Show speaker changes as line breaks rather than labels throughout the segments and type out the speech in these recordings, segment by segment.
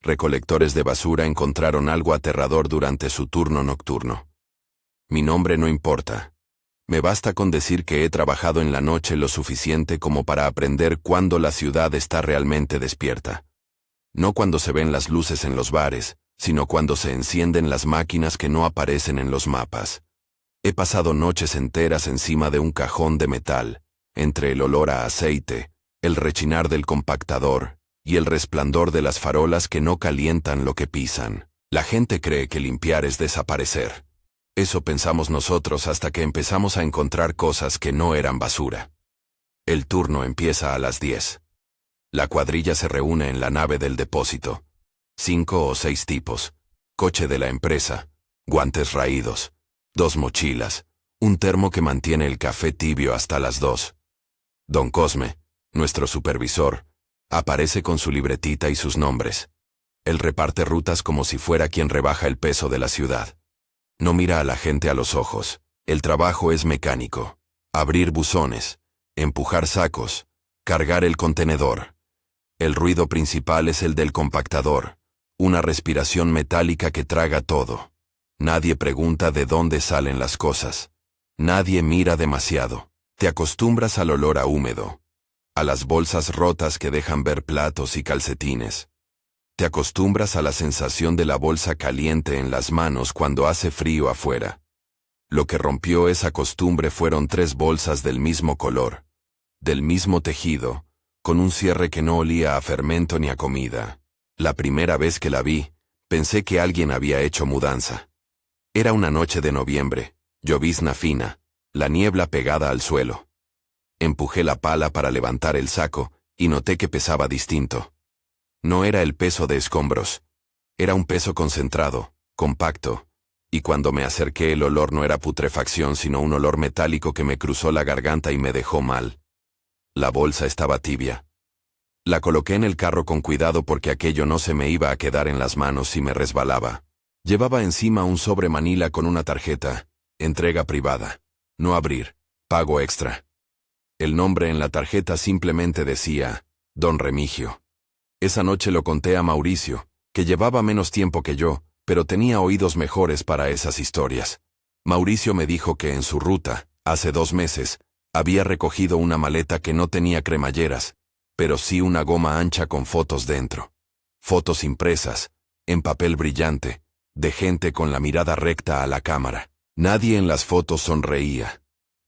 recolectores de basura encontraron algo aterrador durante su turno nocturno. Mi nombre no importa. Me basta con decir que he trabajado en la noche lo suficiente como para aprender cuándo la ciudad está realmente despierta. No cuando se ven las luces en los bares, sino cuando se encienden las máquinas que no aparecen en los mapas. He pasado noches enteras encima de un cajón de metal, entre el olor a aceite, el rechinar del compactador y el resplandor de las farolas que no calientan lo que pisan. La gente cree que limpiar es desaparecer. Eso pensamos nosotros hasta que empezamos a encontrar cosas que no eran basura. El turno empieza a las 10. La cuadrilla se reúne en la nave del depósito. 5 o 6 tipos. Coche de la empresa. Guantes raídos. 2 mochilas. Un termo que mantiene el café tibio hasta las 2. Don Cosme, nuestro supervisor, aparece con su libretita y sus nombres. Él reparte rutas como si fuera quien rebaja el peso de la ciudad. No mira a la gente a los ojos. El trabajo es mecánico. Abrir buzones, empujar sacos, cargar el contenedor. El ruido principal es el del compactador, una respiración metálica que traga todo. Nadie pregunta de dónde salen las cosas. Nadie mira demasiado. Te acostumbras al olor a húmedo, a las bolsas rotas que dejan ver platos y calcetines. Te acostumbras a la sensación de la bolsa caliente en las manos cuando hace frío afuera. Lo que rompió esa costumbre fueron 3 bolsas del mismo color, del mismo tejido, con un cierre que no olía a fermento ni a comida. La primera vez que la vi, pensé que alguien había hecho mudanza. Era una noche de noviembre, llovizna fina, la niebla pegada al suelo. Empujé la pala para levantar el saco y noté que pesaba distinto. No era el peso de escombros. Era un peso concentrado, compacto, y cuando me acerqué el olor no era putrefacción sino un olor metálico que me cruzó la garganta y me dejó mal. La bolsa estaba tibia. La coloqué en el carro con cuidado porque aquello no se me iba a quedar en las manos si me resbalaba. Llevaba encima un sobre manila con una tarjeta, entrega privada, no abrir, pago extra. El nombre en la tarjeta simplemente decía, Don Remigio. Esa noche lo conté a Mauricio, que llevaba menos tiempo que yo, pero tenía oídos mejores para esas historias. Mauricio me dijo que en su ruta, hace 2 meses, había recogido una maleta que no tenía cremalleras, pero sí una goma ancha con fotos dentro. Fotos impresas, en papel brillante, de gente con la mirada recta a la cámara. Nadie en las fotos sonreía.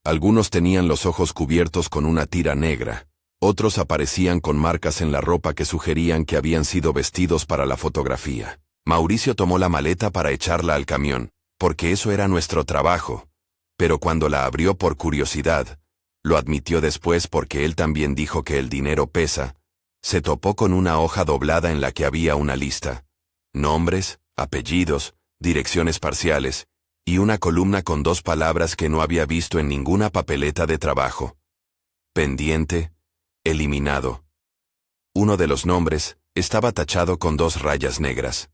Algunos tenían los ojos cubiertos con una tira negra. Otros aparecían con marcas en la ropa que sugerían que habían sido vestidos para la fotografía. Mauricio tomó la maleta para echarla al camión, porque eso era nuestro trabajo. Pero cuando la abrió por curiosidad, lo admitió después porque él también dijo que el dinero pesa, se topó con una hoja doblada en la que había una lista. Nombres, apellidos, direcciones parciales, y una columna con 2 palabras que no había visto en ninguna papeleta de trabajo. Pendiente. Eliminado. Uno de los nombres estaba tachado con 2 rayas negras.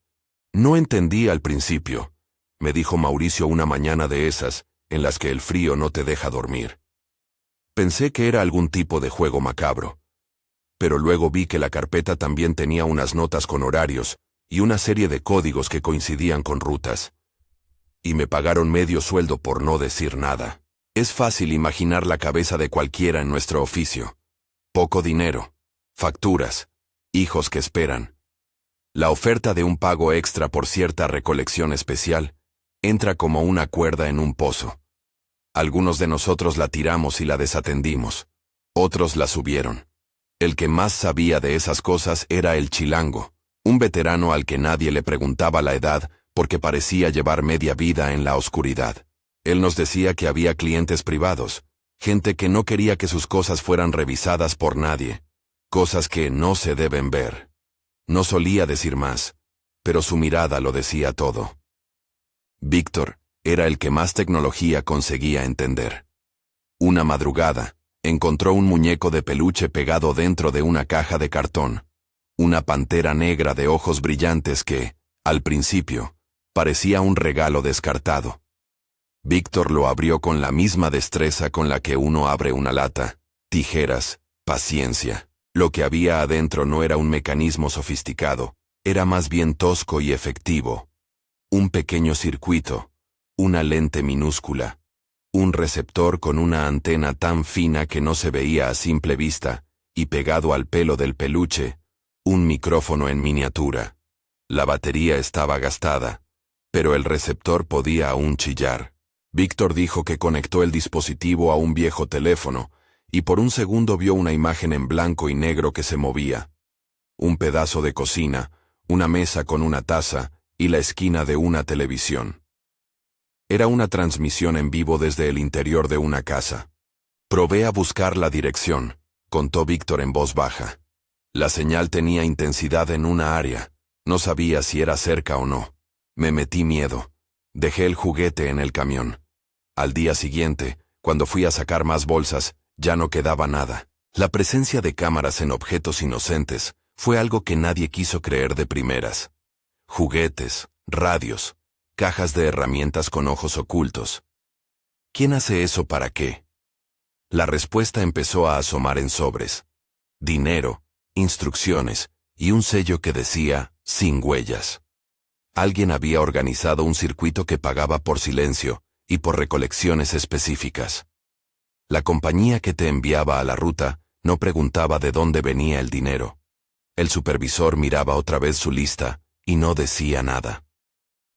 No entendí al principio, me dijo Mauricio una mañana de esas, en las que el frío no te deja dormir. Pensé que era algún tipo de juego macabro. Pero luego vi que la carpeta también tenía unas notas con horarios y una serie de códigos que coincidían con rutas. Y me pagaron medio sueldo por no decir nada. Es fácil imaginar la cabeza de cualquiera en nuestro oficio. Poco dinero, facturas, hijos que esperan. La oferta de un pago extra por cierta recolección especial entra como una cuerda en un pozo. Algunos de nosotros la tiramos y la desatendimos. Otros la subieron. El que más sabía de esas cosas era el chilango, un veterano al que nadie le preguntaba la edad porque parecía llevar media vida en la oscuridad. Él nos decía que había clientes privados, gente que no quería que sus cosas fueran revisadas por nadie, cosas que no se deben ver. No solía decir más, pero su mirada lo decía todo. Víctor era el que más tecnología conseguía entender. Una madrugada, encontró un muñeco de peluche pegado dentro de una caja de cartón, una pantera negra de ojos brillantes que, al principio, parecía un regalo descartado. Víctor lo abrió con la misma destreza con la que uno abre una lata, tijeras, paciencia. Lo que había adentro no era un mecanismo sofisticado, Era más bien tosco y efectivo. Un pequeño circuito, una lente minúscula, un receptor con una antena tan fina que no se veía a simple vista, y pegado al pelo del peluche, un micrófono en miniatura. La batería estaba gastada, pero el receptor podía aún chillar. Víctor dijo que conectó el dispositivo a un viejo teléfono, y por un segundo vio una imagen en blanco y negro que se movía. Un pedazo de cocina, una mesa con una taza, y la esquina de una televisión. Era una transmisión en vivo desde el interior de una casa. Probé a buscar la dirección, contó Víctor en voz baja. La señal tenía intensidad en una área. No sabía si era cerca o no. Me metí miedo. Dejé el juguete en el camión. Al día siguiente, cuando fui a sacar más bolsas, ya no quedaba nada. La presencia de cámaras en objetos inocentes fue algo que nadie quiso creer de primeras. Juguetes, radios, cajas de herramientas con ojos ocultos. ¿Quién hace eso para qué? La respuesta empezó a asomar en sobres. Dinero, instrucciones y un sello que decía, sin huellas. Alguien había organizado un circuito que pagaba por silencio y por recolecciones específicas. La compañía que te enviaba a la ruta no preguntaba de dónde venía el dinero. El supervisor miraba otra vez su lista y no decía nada.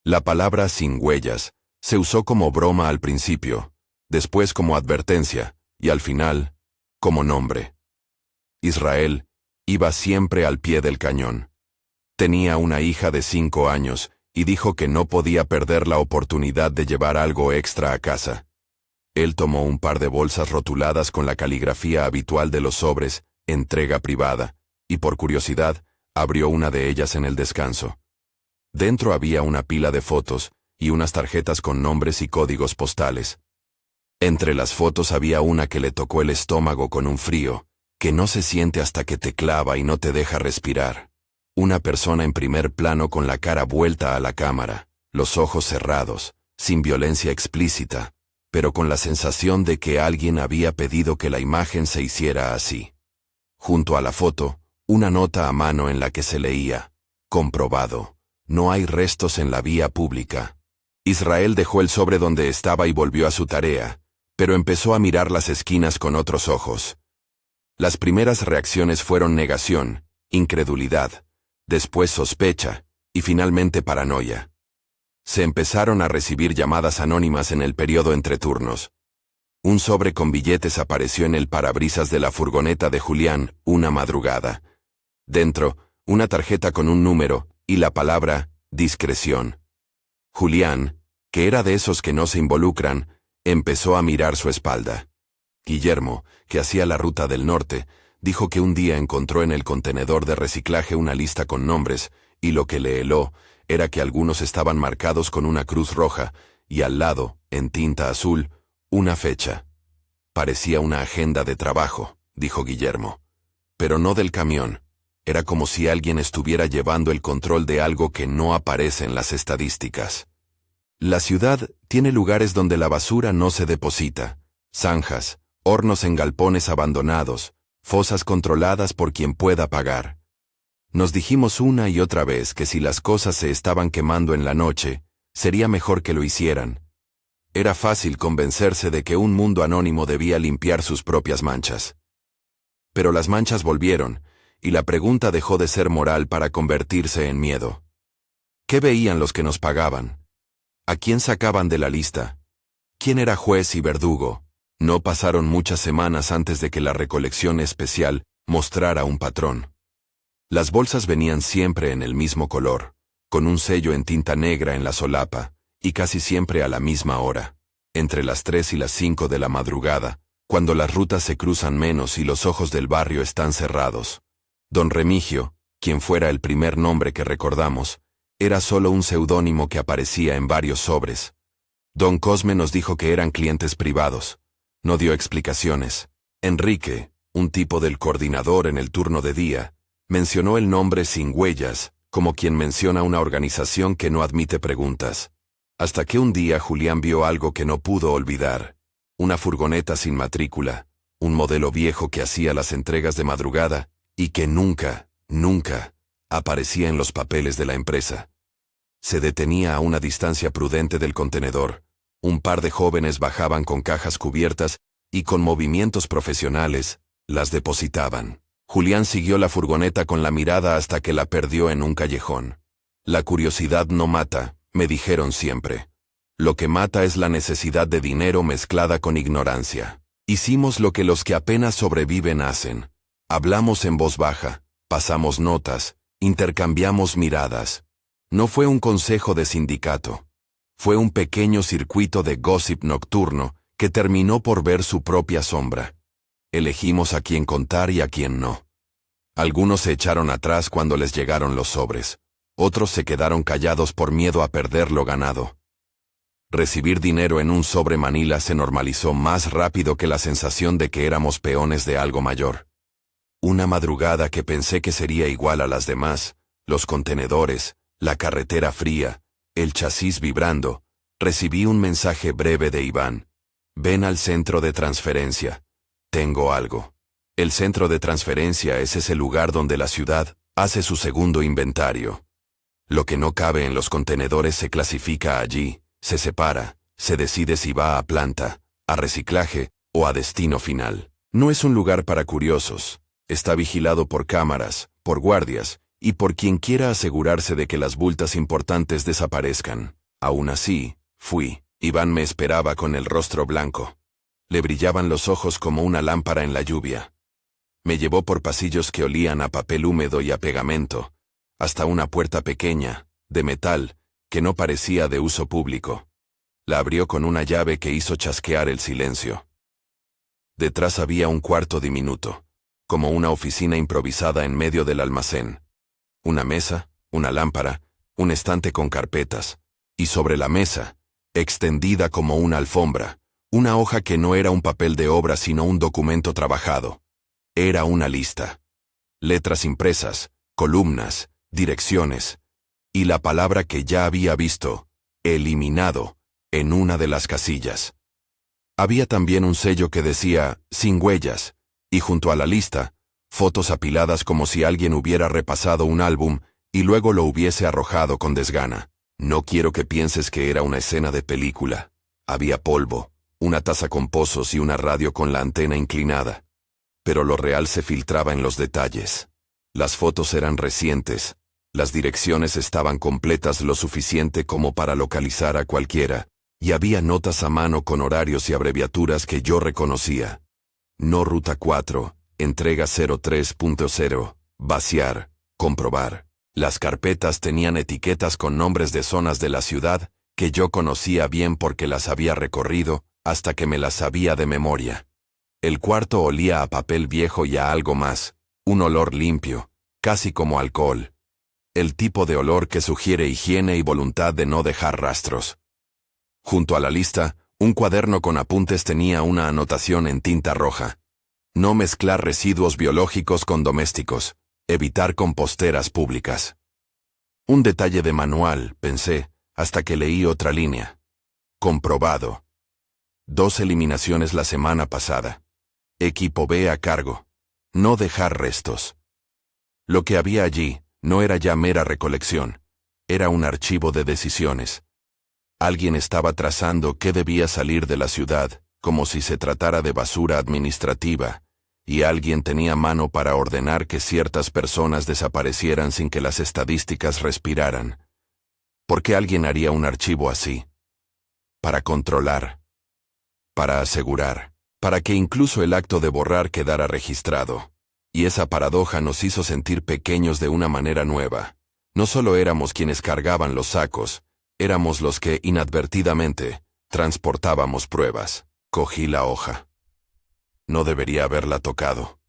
La palabra sin huellas se usó como broma al principio, después como advertencia y al final, como nombre. Israel iba siempre al pie del cañón. Tenía una hija de 5 años y dijo que no podía perder la oportunidad de llevar algo extra a casa. Él tomó un par de bolsas rotuladas con la caligrafía habitual de los sobres, entrega privada, y por curiosidad, abrió una de ellas en el descanso. Dentro había una pila de fotos y unas tarjetas con nombres y códigos postales. Entre las fotos había una que le tocó el estómago con un frío, que no se siente hasta que te clava y no te deja respirar. Una persona en primer plano con la cara vuelta a la cámara, los ojos cerrados, sin violencia explícita, pero con la sensación de que alguien había pedido que la imagen se hiciera así. Junto a la foto, una nota a mano en la que se leía, comprobado, no hay restos en la vía pública. Israel dejó el sobre donde estaba y volvió a su tarea, pero empezó a mirar las esquinas con otros ojos. Las primeras reacciones fueron negación, incredulidad, después sospecha, y finalmente paranoia. Se empezaron a recibir llamadas anónimas en el periodo entre turnos. Un sobre con billetes apareció en el parabrisas de la furgoneta de Julián una madrugada. Dentro, una tarjeta con un número y la palabra discreción. Julián, que era de esos que no se involucran, empezó a mirar su espalda. Guillermo, que hacía la ruta del norte, dijo que un día encontró en el contenedor de reciclaje una lista con nombres, y lo que le heló era que algunos estaban marcados con una cruz roja, y al lado, en tinta azul, una fecha. Parecía una agenda de trabajo, dijo Guillermo. Pero no del camión. Era como si alguien estuviera llevando el control de algo que no aparece en las estadísticas. La ciudad tiene lugares donde la basura no se deposita, zanjas, hornos en galpones abandonados, fosas controladas por quien pueda pagar. Nos dijimos una y otra vez que si las cosas se estaban quemando en la noche, sería mejor que lo hicieran. Era fácil convencerse de que un mundo anónimo debía limpiar sus propias manchas. Pero las manchas volvieron, y la pregunta dejó de ser moral para convertirse en miedo. ¿Qué veían los que nos pagaban? ¿A quién sacaban de la lista? ¿Quién era juez y verdugo? No pasaron muchas semanas antes de que la recolección especial mostrara un patrón. Las bolsas venían siempre en el mismo color, con un sello en tinta negra en la solapa, y casi siempre a la misma hora, entre las 3 y las 5 de la madrugada, cuando las rutas se cruzan menos y los ojos del barrio están cerrados. Don Remigio, quien fuera el primer nombre que recordamos, era solo un seudónimo que aparecía en varios sobres. Don Cosme nos dijo que eran clientes privados. No dio explicaciones. Enrique, un tipo del coordinador en el turno de día, mencionó el nombre sin huellas, como quien menciona una organización que no admite preguntas. Hasta que un día Julián vio algo que no pudo olvidar. Una furgoneta sin matrícula, un modelo viejo que hacía las entregas de madrugada, y que nunca Aparecía en los papeles de la empresa. Se detenía a una distancia prudente del contenedor. Un par de jóvenes bajaban con cajas cubiertas y con movimientos profesionales, las depositaban. Julián siguió la furgoneta con la mirada hasta que la perdió en un callejón. La curiosidad no mata, me dijeron siempre. Lo que mata es la necesidad de dinero mezclada con ignorancia. Hicimos lo que los que apenas sobreviven hacen. Hablamos en voz baja, pasamos notas, intercambiamos miradas. No fue un consejo de sindicato. Fue un pequeño circuito de gossip nocturno que terminó por ver su propia sombra. Elegimos a quién contar y a quién no. Algunos se echaron atrás cuando les llegaron los sobres. Otros se quedaron callados por miedo a perder lo ganado. Recibir dinero en un sobre Manila se normalizó más rápido que la sensación de que éramos peones de algo mayor. Una madrugada que pensé que sería igual a las demás, los contenedores, la carretera fría, el chasis vibrando, recibí un mensaje breve de Iván. Ven al centro de transferencia. Tengo algo. El centro de transferencia es ese lugar donde la ciudad hace su segundo inventario. Lo que no cabe en los contenedores se clasifica allí, se separa, se decide si va a planta, a reciclaje o a destino final. No es un lugar para curiosos. Está vigilado por cámaras, por guardias, y por quien quiera asegurarse de que las bultas importantes desaparezcan. Aún así, fui. Iván me esperaba con el rostro blanco. Le brillaban los ojos como una lámpara en la lluvia. Me llevó por pasillos que olían a papel húmedo y a pegamento, hasta una puerta pequeña, de metal, que no parecía de uso público. La abrió con una llave que hizo chasquear el silencio. Detrás había un cuarto diminuto, como una oficina improvisada en medio del almacén. Una mesa, una lámpara, un estante con carpetas, y sobre la mesa, extendida como una alfombra, una hoja que no era un papel de obra sino un documento trabajado. Era una lista. Letras impresas, columnas, direcciones, y la palabra que ya había visto, eliminado, en una de las casillas. Había también un sello que decía, sin huellas, y junto a la lista, fotos apiladas como si alguien hubiera repasado un álbum y luego lo hubiese arrojado con desgana. No quiero que pienses que era una escena de película. Había polvo, una taza con pozos y una radio con la antena inclinada. Pero lo real se filtraba en los detalles. Las fotos eran recientes, las direcciones estaban completas lo suficiente como para localizar a cualquiera, y había notas a mano con horarios y abreviaturas que yo reconocía. No ruta 4, entrega 03.0, vaciar, comprobar. Las carpetas tenían etiquetas con nombres de zonas de la ciudad que yo conocía bien porque las había recorrido hasta que me las sabía de memoria. El cuarto olía a papel viejo y a algo más, un olor limpio, casi como alcohol. El tipo de olor que sugiere higiene y voluntad de no dejar rastros. Junto a la lista, un cuaderno con apuntes tenía una anotación en tinta roja. No mezclar residuos biológicos con domésticos. Evitar composteras públicas. Un detalle de manual, pensé, hasta que leí otra línea. Comprobado. 2 eliminaciones la semana pasada. Equipo B a cargo. No dejar restos. Lo que había allí no era ya mera recolección. Era un archivo de decisiones. Alguien estaba trazando qué debía salir de la ciudad, como si se tratara de basura administrativa, y alguien tenía mano para ordenar que ciertas personas desaparecieran sin que las estadísticas respiraran. ¿Por qué alguien haría un archivo así? Para controlar. Para asegurar. Para que incluso el acto de borrar quedara registrado. Y esa paradoja nos hizo sentir pequeños de una manera nueva. No solo éramos quienes cargaban los sacos, éramos los que, inadvertidamente, transportábamos pruebas. Cogí la hoja. No debería haberla tocado.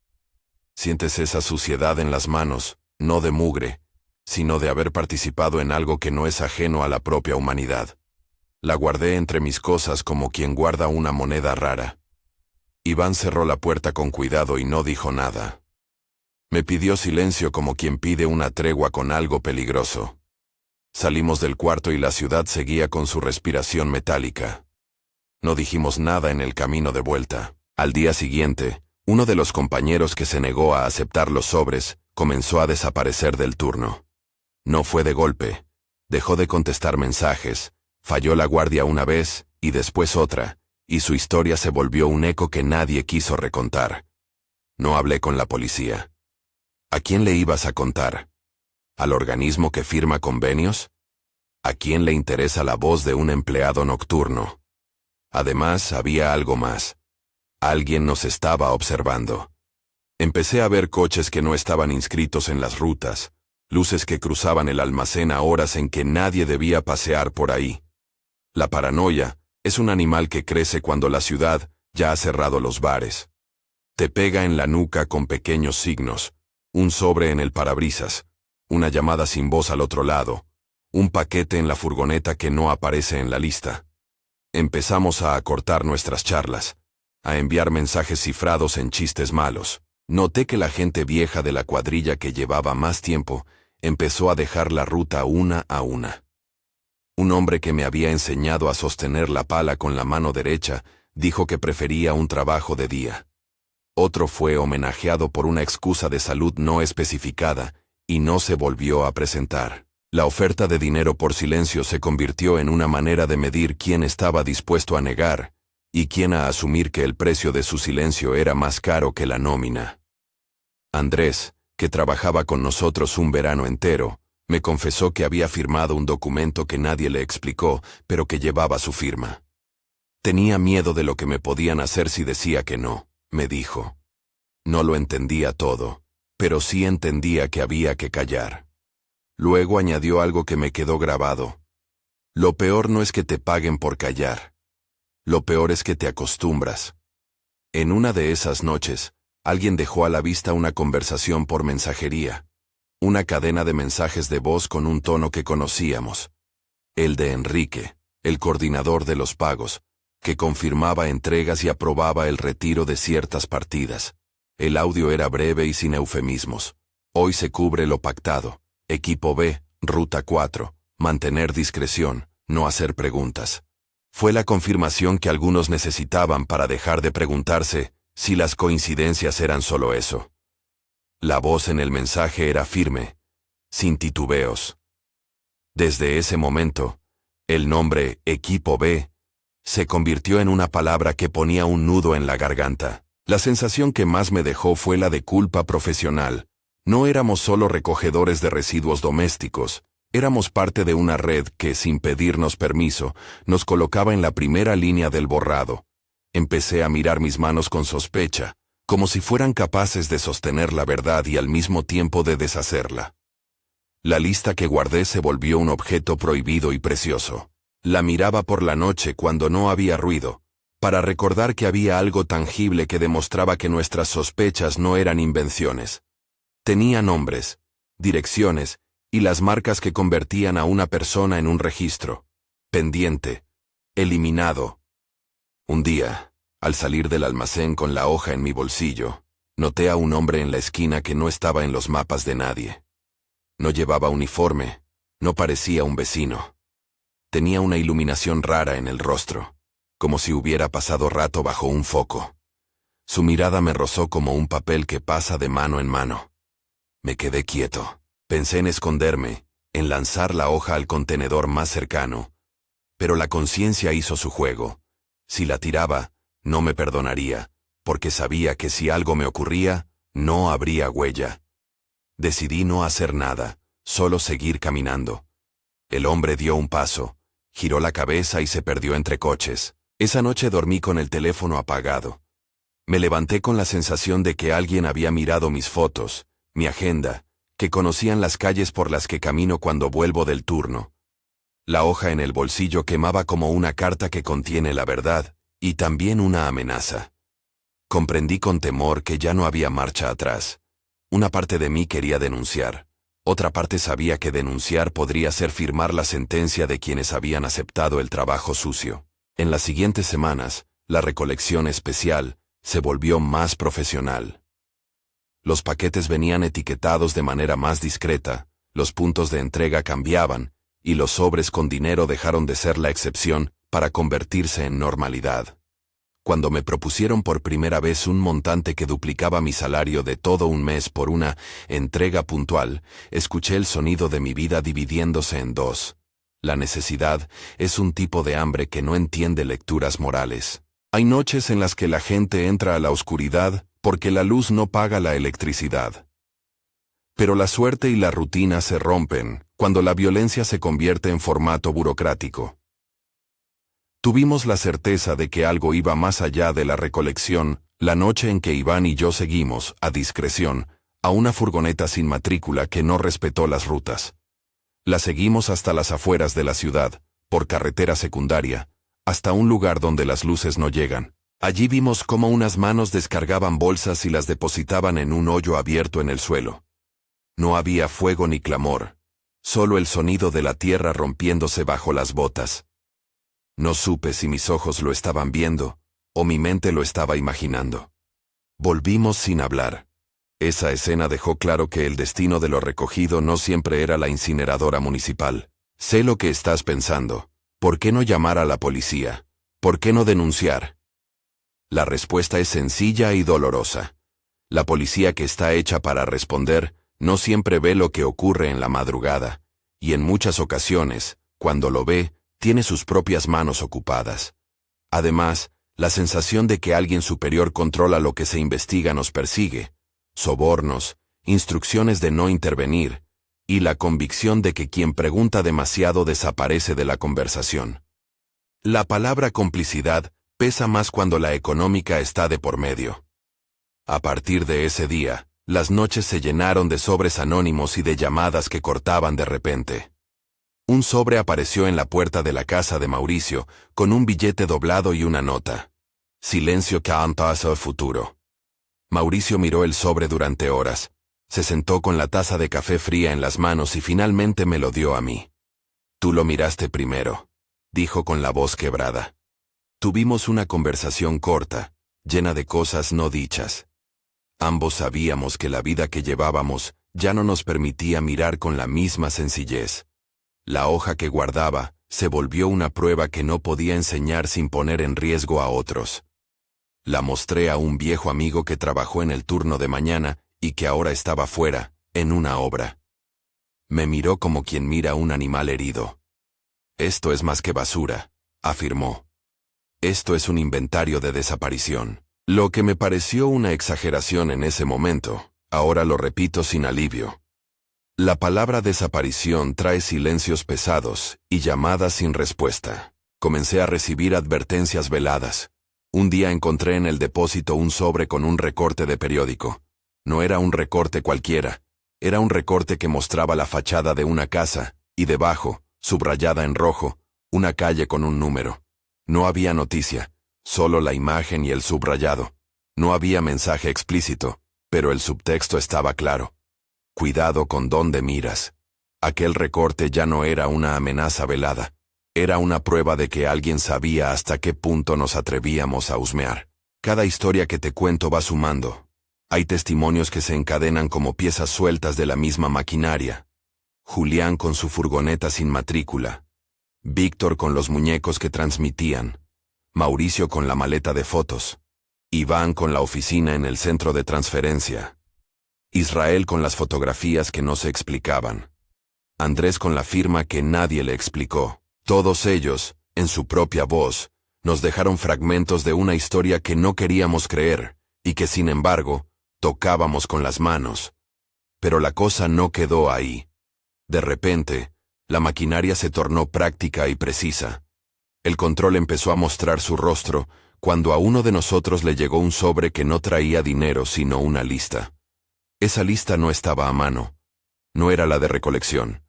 Sientes esa suciedad en las manos, no de mugre, sino de haber participado en algo que no es ajeno a la propia humanidad. La guardé entre mis cosas como quien guarda una moneda rara. Iván cerró la puerta con cuidado y no dijo nada. Me pidió silencio como quien pide una tregua con algo peligroso. Salimos del cuarto y la ciudad seguía con su respiración metálica. No dijimos nada en el camino de vuelta. Al día siguiente, uno de los compañeros que se negó a aceptar los sobres comenzó a desaparecer del turno. No fue de golpe. Dejó de contestar mensajes, falló la guardia una vez y después otra, y su historia se volvió un eco que nadie quiso recontar. No hablé con la policía. ¿A quién le ibas a contar? ¿Al organismo que firma convenios? ¿A quién le interesa la voz de un empleado nocturno? Además, había algo más. Alguien nos estaba observando. Empecé a ver coches que no estaban inscritos en las rutas, luces que cruzaban el almacén a horas en que nadie debía pasear por ahí. La paranoia es un animal que crece cuando la ciudad ya ha cerrado los bares. Te pega en la nuca con pequeños signos, un sobre en el parabrisas, una llamada sin voz al otro lado, un paquete en la furgoneta que no aparece en la lista. Empezamos a acortar nuestras charlas, a enviar mensajes cifrados en chistes malos. Noté que la gente vieja de la cuadrilla que llevaba más tiempo empezó a dejar la ruta una a una. Un hombre que me había enseñado a sostener la pala con la mano derecha dijo que prefería un trabajo de día. Otro fue homenajeado por una excusa de salud no especificada y no se volvió a presentar. La oferta de dinero por silencio se convirtió en una manera de medir quién estaba dispuesto a negar y quién a asumir que el precio de su silencio era más caro que la nómina. Andrés, que trabajaba con nosotros un verano entero, me confesó que había firmado un documento que nadie le explicó, pero que llevaba su firma. Tenía miedo de lo que me podían hacer si decía que no, me dijo. No lo entendía todo, pero sí entendía que había que callar. Luego añadió algo que me quedó grabado. Lo peor no es que te paguen por callar. Lo peor es que te acostumbras. En una de esas noches, alguien dejó a la vista una conversación por mensajería. Una cadena de mensajes de voz con un tono que conocíamos. El de Enrique, el coordinador de los pagos, que confirmaba entregas y aprobaba el retiro de ciertas partidas. El audio era breve y sin eufemismos. Hoy se cubre lo pactado. Equipo B, Ruta 4. Mantener discreción, no hacer preguntas. Fue la confirmación que algunos necesitaban para dejar de preguntarse si las coincidencias eran solo eso. La voz en el mensaje era firme, sin titubeos. Desde ese momento, el nombre Equipo B se convirtió en una palabra que ponía un nudo en la garganta. La sensación que más me dejó fue la de culpa profesional. No éramos solo recogedores de residuos domésticos, éramos parte de una red que, sin pedirnos permiso, nos colocaba en la primera línea del borrado. Empecé a mirar mis manos con sospecha, como si fueran capaces de sostener la verdad y al mismo tiempo de deshacerla. La lista que guardé se volvió un objeto prohibido y precioso. La miraba por la noche cuando no había ruido, para recordar que había algo tangible que demostraba que nuestras sospechas no eran invenciones. Tenía nombres, direcciones y las marcas que convertían a una persona en un registro. Pendiente. Eliminado. Un día, al salir del almacén con la hoja en mi bolsillo, noté a un hombre en la esquina que no estaba en los mapas de nadie. No llevaba uniforme, no parecía un vecino. Tenía una iluminación rara en el rostro, como si hubiera pasado rato bajo un foco. Su mirada me rozó como un papel que pasa de mano en mano. Me quedé quieto. Pensé en esconderme, en lanzar la hoja al contenedor más cercano. Pero la conciencia hizo su juego. Si la tiraba, no me perdonaría, porque sabía que si algo me ocurría, no habría huella. Decidí no hacer nada, solo seguir caminando. El hombre dio un paso, giró la cabeza y se perdió entre coches. Esa noche dormí con el teléfono apagado. Me levanté con la sensación de que alguien había mirado mis fotos, mi agenda, que conocían las calles por las que camino cuando vuelvo del turno. La hoja en el bolsillo quemaba como una carta que contiene la verdad, y también una amenaza. Comprendí con temor que ya no había marcha atrás. Una parte de mí quería denunciar. Otra parte sabía que denunciar podría ser firmar la sentencia de quienes habían aceptado el trabajo sucio. En las siguientes semanas, la recolección especial se volvió más profesional. Los paquetes venían etiquetados de manera más discreta, los puntos de entrega cambiaban, y los sobres con dinero dejaron de ser la excepción para convertirse en normalidad. Cuando me propusieron por primera vez un montante que duplicaba mi salario de todo un mes por una entrega puntual, escuché el sonido de mi vida dividiéndose en dos. La necesidad es un tipo de hambre que no entiende lecturas morales. Hay noches en las que la gente entra a la oscuridad porque la luz no paga la electricidad. Pero la suerte y la rutina se rompen cuando la violencia se convierte en formato burocrático. Tuvimos la certeza de que algo iba más allá de la recolección la noche en que Iván y yo seguimos, a discreción, a una furgoneta sin matrícula que no respetó las rutas. La seguimos hasta las afueras de la ciudad, por carretera secundaria, hasta un lugar donde las luces no llegan. Allí vimos cómo unas manos descargaban bolsas y las depositaban en un hoyo abierto en el suelo. No había fuego ni clamor, solo el sonido de la tierra rompiéndose bajo las botas. No supe si mis ojos lo estaban viendo, o mi mente lo estaba imaginando. Volvimos sin hablar. Esa escena dejó claro que el destino de lo recogido no siempre era la incineradora municipal. Sé lo que estás pensando. ¿Por qué no llamar a la policía? ¿Por qué no denunciar? La respuesta es sencilla y dolorosa. La policía que está hecha para responder no siempre ve lo que ocurre en la madrugada, y en muchas ocasiones, cuando lo ve, tiene sus propias manos ocupadas. Además, la sensación de que alguien superior controla lo que se investiga nos persigue. Sobornos, instrucciones de no intervenir, y la convicción de que quien pregunta demasiado desaparece de la conversación. La palabra complicidad pesa más cuando la económica está de por medio. A partir de ese día, las noches se llenaron de sobres anónimos y de llamadas que cortaban de repente. Un sobre apareció en la puerta de la casa de Mauricio, con un billete doblado y una nota. Silencio canta hacia el futuro. Mauricio miró el sobre durante horas. Se sentó con la taza de café fría en las manos y finalmente me lo dio a mí. Tú lo miraste primero, dijo con la voz quebrada. Tuvimos una conversación corta, llena de cosas no dichas. Ambos sabíamos que la vida que llevábamos ya no nos permitía mirar con la misma sencillez. La hoja que guardaba se volvió una prueba que no podía enseñar sin poner en riesgo a otros. La mostré a un viejo amigo que trabajó en el turno de mañana y que ahora estaba fuera, en una obra. Me miró como quien mira un animal herido. Esto es más que basura, afirmó. Esto es un inventario de desaparición. Lo que me pareció una exageración en ese momento, ahora lo repito sin alivio. La palabra desaparición trae silencios pesados y llamadas sin respuesta. Comencé a recibir advertencias veladas. Un día encontré en el depósito un sobre con un recorte de periódico. No era un recorte cualquiera. Era un recorte que mostraba la fachada de una casa, y debajo, subrayada en rojo, una calle con un número. No había noticia, solo la imagen y el subrayado. No había mensaje explícito, pero el subtexto estaba claro. Cuidado con dónde miras. Aquel recorte ya no era una amenaza velada. Era una prueba de que alguien sabía hasta qué punto nos atrevíamos a husmear. Cada historia que te cuento va sumando. Hay testimonios que se encadenan como piezas sueltas de la misma maquinaria. Julián con su furgoneta sin matrícula. Víctor con los muñecos que transmitían. Mauricio con la maleta de fotos. Iván con la oficina en el centro de transferencia. Israel con las fotografías que no se explicaban. Andrés con la firma que nadie le explicó. Todos ellos, en su propia voz, nos dejaron fragmentos de una historia que no queríamos creer, y que sin embargo, tocábamos con las manos. Pero la cosa no quedó ahí. De repente, la maquinaria se tornó práctica y precisa. El control empezó a mostrar su rostro, cuando a uno de nosotros le llegó un sobre que no traía dinero sino una lista. Esa lista no estaba a mano. No era la de recolección.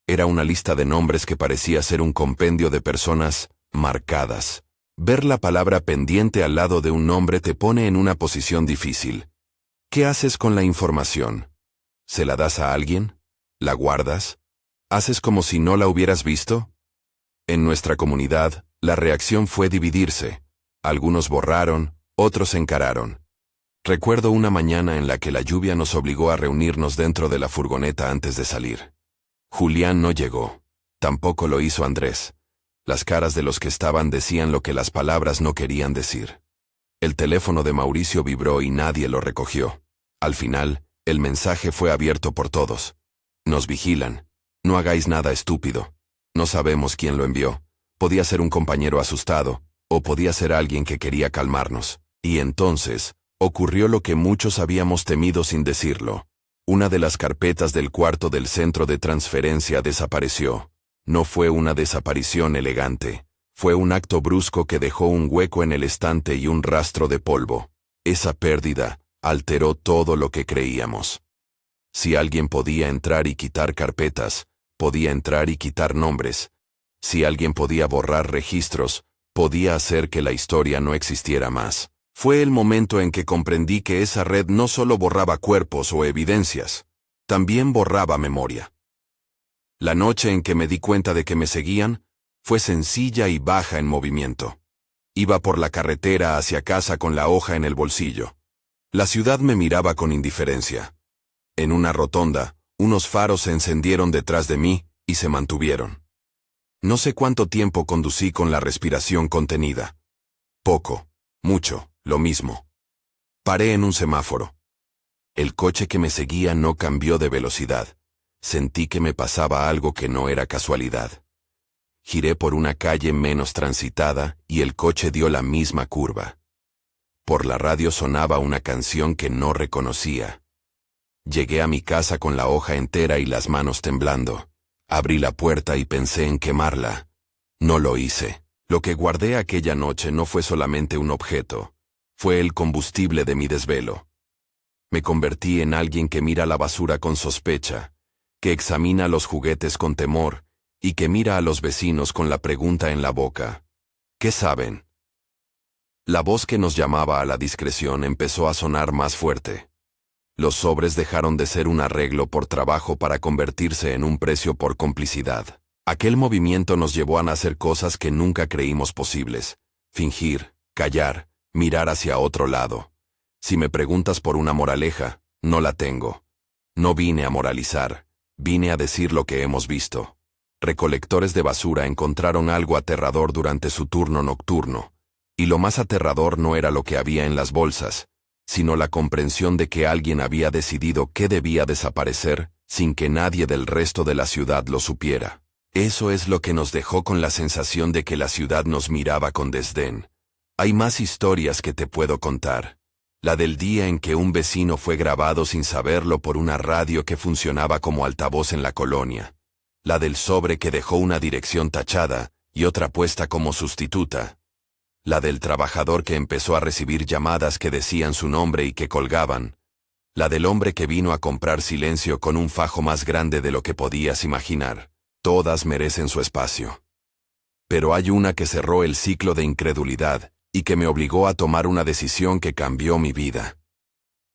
Era una lista de nombres que parecía ser un compendio de personas marcadas. Ver la palabra pendiente al lado de un nombre te pone en una posición difícil. ¿Qué haces con la información? ¿Se la das a alguien? ¿La guardas? ¿Haces como si no la hubieras visto? En nuestra comunidad, la reacción fue dividirse. Algunos borraron, otros encararon. Recuerdo una mañana en la que la lluvia nos obligó a reunirnos dentro de la furgoneta antes de salir. Julián no llegó. Tampoco lo hizo Andrés. Las caras de los que estaban decían lo que las palabras no querían decir. El teléfono de Mauricio vibró y nadie lo recogió. Al final, el mensaje fue abierto por todos. Nos vigilan. No hagáis nada estúpido. No sabemos quién lo envió. Podía ser un compañero asustado, o podía ser alguien que quería calmarnos. Y entonces, ocurrió lo que muchos habíamos temido sin decirlo. Una de las carpetas del cuarto del centro de transferencia desapareció. No fue una desaparición elegante. Fue un acto brusco que dejó un hueco en el estante y un rastro de polvo. Esa pérdida alteró todo lo que creíamos. Si alguien podía entrar y quitar carpetas, podía entrar y quitar nombres. Si alguien podía borrar registros, podía hacer que la historia no existiera más. Fue el momento en que comprendí que esa red no solo borraba cuerpos o evidencias, también borraba memoria. La noche en que me di cuenta de que me seguían, fue sencilla y baja en movimiento. Iba por la carretera hacia casa con la hoja en el bolsillo. La ciudad me miraba con indiferencia. En una rotonda, unos faros se encendieron detrás de mí y se mantuvieron. No sé cuánto tiempo conducí con la respiración contenida. Poco, mucho, lo mismo. Paré en un semáforo. El coche que me seguía no cambió de velocidad. Sentí que me pasaba algo que no era casualidad. Giré por una calle menos transitada y el coche dio la misma curva. Por la radio sonaba una canción que no reconocía. Llegué a mi casa con la hoja entera y las manos temblando. Abrí la puerta y pensé en quemarla. No lo hice. Lo que guardé aquella noche no fue solamente un objeto. Fue el combustible de mi desvelo. Me convertí en alguien que mira la basura con sospecha, que examina los juguetes con temor, y que mira a los vecinos con la pregunta en la boca. ¿Qué saben? La voz que nos llamaba a la discreción empezó a sonar más fuerte. Los sobres dejaron de ser un arreglo por trabajo para convertirse en un precio por complicidad. Aquel movimiento nos llevó a hacer cosas que nunca creímos posibles. Fingir, callar, mirar hacia otro lado. Si me preguntas por una moraleja, no la tengo. No vine a moralizar, vine a decir lo que hemos visto. Recolectores de basura encontraron algo aterrador durante su turno nocturno. Y lo más aterrador no era lo que había en las bolsas, sino la comprensión de que alguien había decidido qué debía desaparecer, sin que nadie del resto de la ciudad lo supiera. Eso es lo que nos dejó con la sensación de que la ciudad nos miraba con desdén. Hay más historias que te puedo contar. La del día en que un vecino fue grabado sin saberlo por una radio que funcionaba como altavoz en la colonia. La del sobre que dejó una dirección tachada y otra puesta como sustituta. La del trabajador que empezó a recibir llamadas que decían su nombre y que colgaban. La del hombre que vino a comprar silencio con un fajo más grande de lo que podías imaginar. Todas merecen su espacio. Pero hay una que cerró el ciclo de incredulidad y que me obligó a tomar una decisión que cambió mi vida.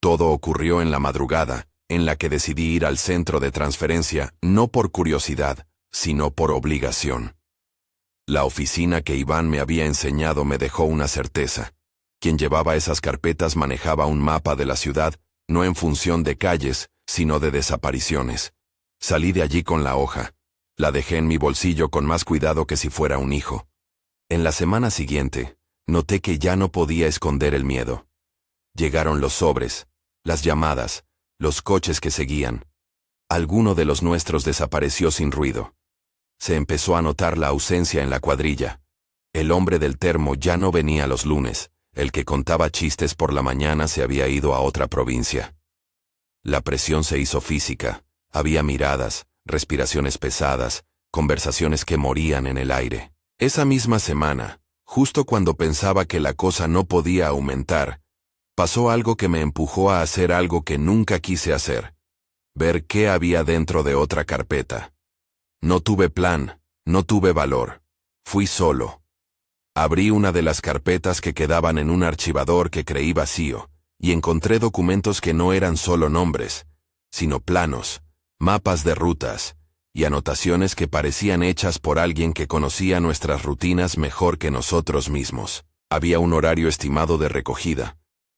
Todo ocurrió en la madrugada, en la que decidí ir al centro de transferencia, no por curiosidad, sino por obligación. La oficina que Iván me había enseñado me dejó una certeza. Quien llevaba esas carpetas manejaba un mapa de la ciudad, no en función de calles, sino de desapariciones. Salí de allí con la hoja. La dejé en mi bolsillo con más cuidado que si fuera un hijo. En la semana siguiente, noté que ya no podía esconder el miedo. Llegaron los sobres, las llamadas, los coches que seguían. Alguno de los nuestros desapareció sin ruido. Se empezó a notar la ausencia en la cuadrilla. El hombre del termo ya no venía los lunes, el que contaba chistes por la mañana se había ido a otra provincia. La presión se hizo física, había miradas, respiraciones pesadas, conversaciones que morían en el aire. Esa misma semana, justo cuando pensaba que la cosa no podía aumentar, pasó algo que me empujó a hacer algo que nunca quise hacer. Ver qué había dentro de otra carpeta. No tuve plan, no tuve valor. Fui solo. Abrí una de las carpetas que quedaban en un archivador que creí vacío, y encontré documentos que no eran solo nombres, sino planos, mapas de rutas, y anotaciones que parecían hechas por alguien que conocía nuestras rutinas mejor que nosotros mismos. Había un horario estimado de recogida,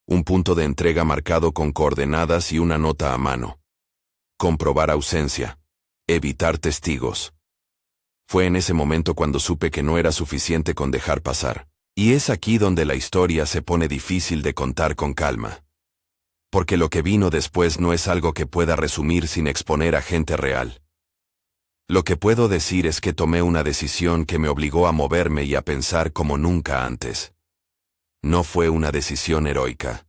un punto de entrega marcado con coordenadas y una nota a mano. Comprobar ausencia. Evitar testigos. Fue en ese momento cuando supe que no era suficiente con dejar pasar. Y es aquí donde la historia se pone difícil de contar con calma. Porque lo que vino después no es algo que pueda resumir sin exponer a gente real. Lo que puedo decir es que tomé una decisión que me obligó a moverme y a pensar como nunca antes. No fue una decisión heroica.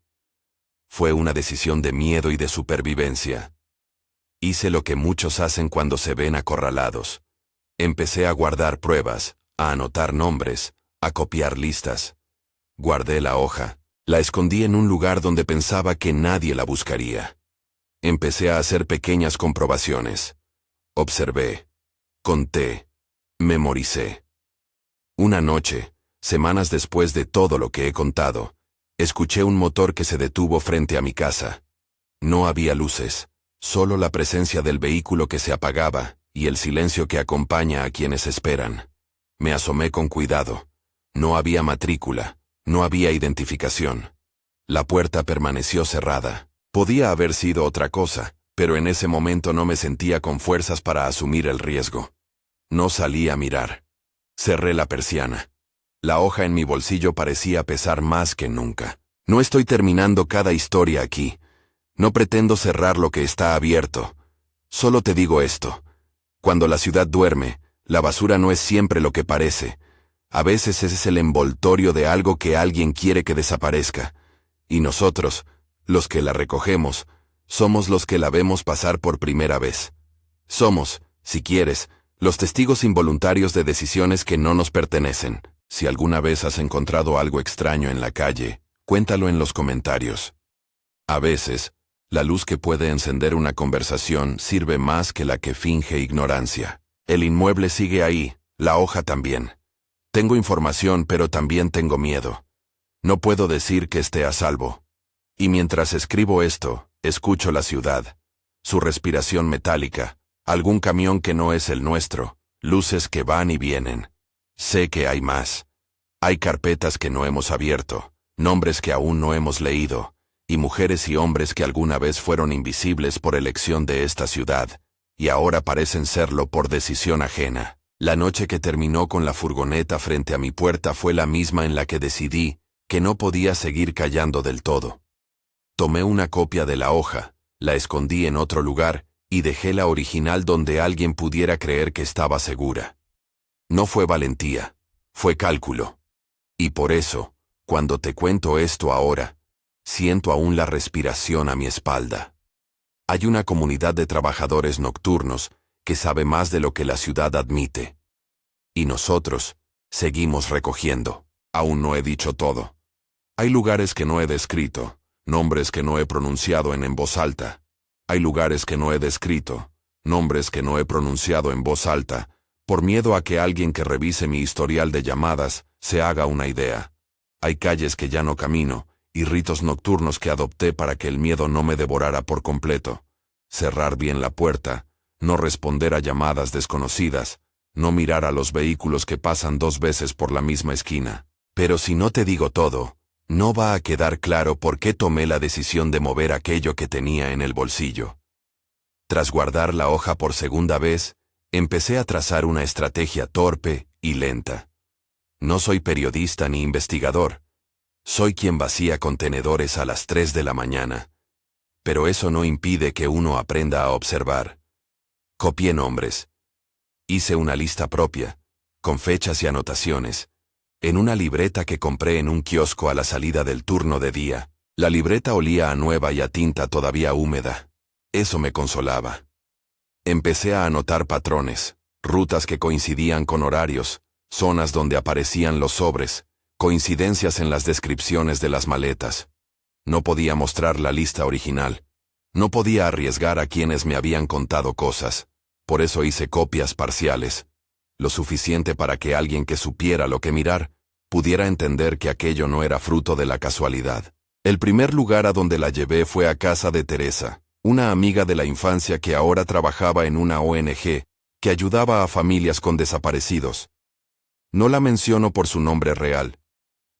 Fue una decisión de miedo y de supervivencia. Hice lo que muchos hacen cuando se ven acorralados. Empecé a guardar pruebas, a anotar nombres, a copiar listas. Guardé la hoja, la escondí en un lugar donde pensaba que nadie la buscaría. Empecé a hacer pequeñas comprobaciones. Observé, conté, memoricé. Una noche, semanas después de todo lo que he contado, escuché un motor que se detuvo frente a mi casa. No había luces, solo la presencia del vehículo que se apagaba y el silencio que acompaña a quienes esperan. Me asomé con cuidado. No había matrícula, no había identificación. La puerta permaneció cerrada. Podía haber sido otra cosa, pero en ese momento no me sentía con fuerzas para asumir el riesgo. No salí a mirar. Cerré la persiana. La hoja en mi bolsillo parecía pesar más que nunca. No estoy terminando cada historia aquí. No pretendo cerrar lo que está abierto. Solo te digo esto. Cuando la ciudad duerme, la basura no es siempre lo que parece. A veces ese es el envoltorio de algo que alguien quiere que desaparezca. Y nosotros, los que la recogemos, somos los que la vemos pasar por primera vez. Somos, si quieres, los testigos involuntarios de decisiones que no nos pertenecen. Si alguna vez has encontrado algo extraño en la calle, cuéntalo en los comentarios. A veces, la luz que puede encender una conversación sirve más que la que finge ignorancia. El inmueble sigue ahí, la hoja también. Tengo información, pero también tengo miedo. No puedo decir que esté a salvo. Y mientras escribo esto, escucho la ciudad. Su respiración metálica, algún camión que no es el nuestro, luces que van y vienen. Sé que hay más. Hay carpetas que no hemos abierto, nombres que aún no hemos leído, y mujeres y hombres que alguna vez fueron invisibles por elección de esta ciudad, y ahora parecen serlo por decisión ajena. La noche que terminó con la furgoneta frente a mi puerta fue la misma en la que decidí que no podía seguir callando del todo. Tomé una copia de la hoja, la escondí en otro lugar, y dejé la original donde alguien pudiera creer que estaba segura. No fue valentía, fue cálculo. Y por eso, cuando te cuento esto ahora, siento aún la respiración a mi espalda. Hay una comunidad de trabajadores nocturnos que sabe más de lo que la ciudad admite. Y nosotros seguimos recogiendo. Aún no he dicho todo. Hay lugares que no he descrito, nombres que no he pronunciado en voz alta. Hay lugares que no he descrito, nombres que no he pronunciado en voz alta, por miedo a que alguien que revise mi historial de llamadas se haga una idea. Hay calles que ya no camino, y ritos nocturnos que adopté para que el miedo no me devorara por completo. Cerrar bien la puerta, no responder a llamadas desconocidas, no mirar a los vehículos que pasan 2 veces por la misma esquina. Pero si no te digo todo, no va a quedar claro por qué tomé la decisión de mover aquello que tenía en el bolsillo. Tras guardar la hoja por segunda vez, empecé a trazar una estrategia torpe y lenta. No soy periodista ni investigador. Soy quien vacía contenedores a las 3 de la mañana. Pero eso no impide que uno aprenda a observar. Copié nombres. Hice una lista propia, con fechas y anotaciones, en una libreta que compré en un kiosco a la salida del turno de día. La libreta olía a nueva y a tinta todavía húmeda. Eso me consolaba. Empecé a anotar patrones, rutas que coincidían con horarios, zonas donde aparecían los sobres, coincidencias en las descripciones de las maletas. No podía mostrar la lista original. No podía arriesgar a quienes me habían contado cosas. Por eso hice copias parciales. Lo suficiente para que alguien que supiera lo que mirar, pudiera entender que aquello no era fruto de la casualidad. El primer lugar a donde la llevé fue a casa de Teresa, una amiga de la infancia que ahora trabajaba en una ONG, que ayudaba a familias con desaparecidos. No la menciono por su nombre real.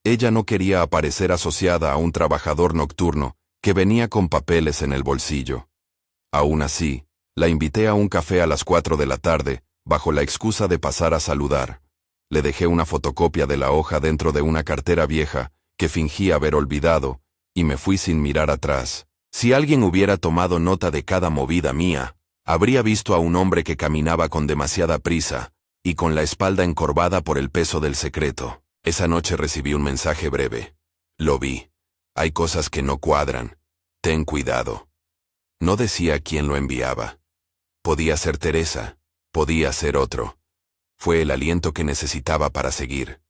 Ella no quería aparecer asociada a un trabajador nocturno que venía con papeles en el bolsillo. Aún así, la invité a un café a las 4 de la tarde, bajo la excusa de pasar a saludar. Le dejé una fotocopia de la hoja dentro de una cartera vieja que fingí haber olvidado y me fui sin mirar atrás. Si alguien hubiera tomado nota de cada movida mía, habría visto a un hombre que caminaba con demasiada prisa y con la espalda encorvada por el peso del secreto. Esa noche recibí un mensaje breve. Lo vi. Hay cosas que no cuadran. Ten cuidado. No decía quién lo enviaba. Podía ser Teresa, podía ser otro. Fue el aliento que necesitaba para seguir.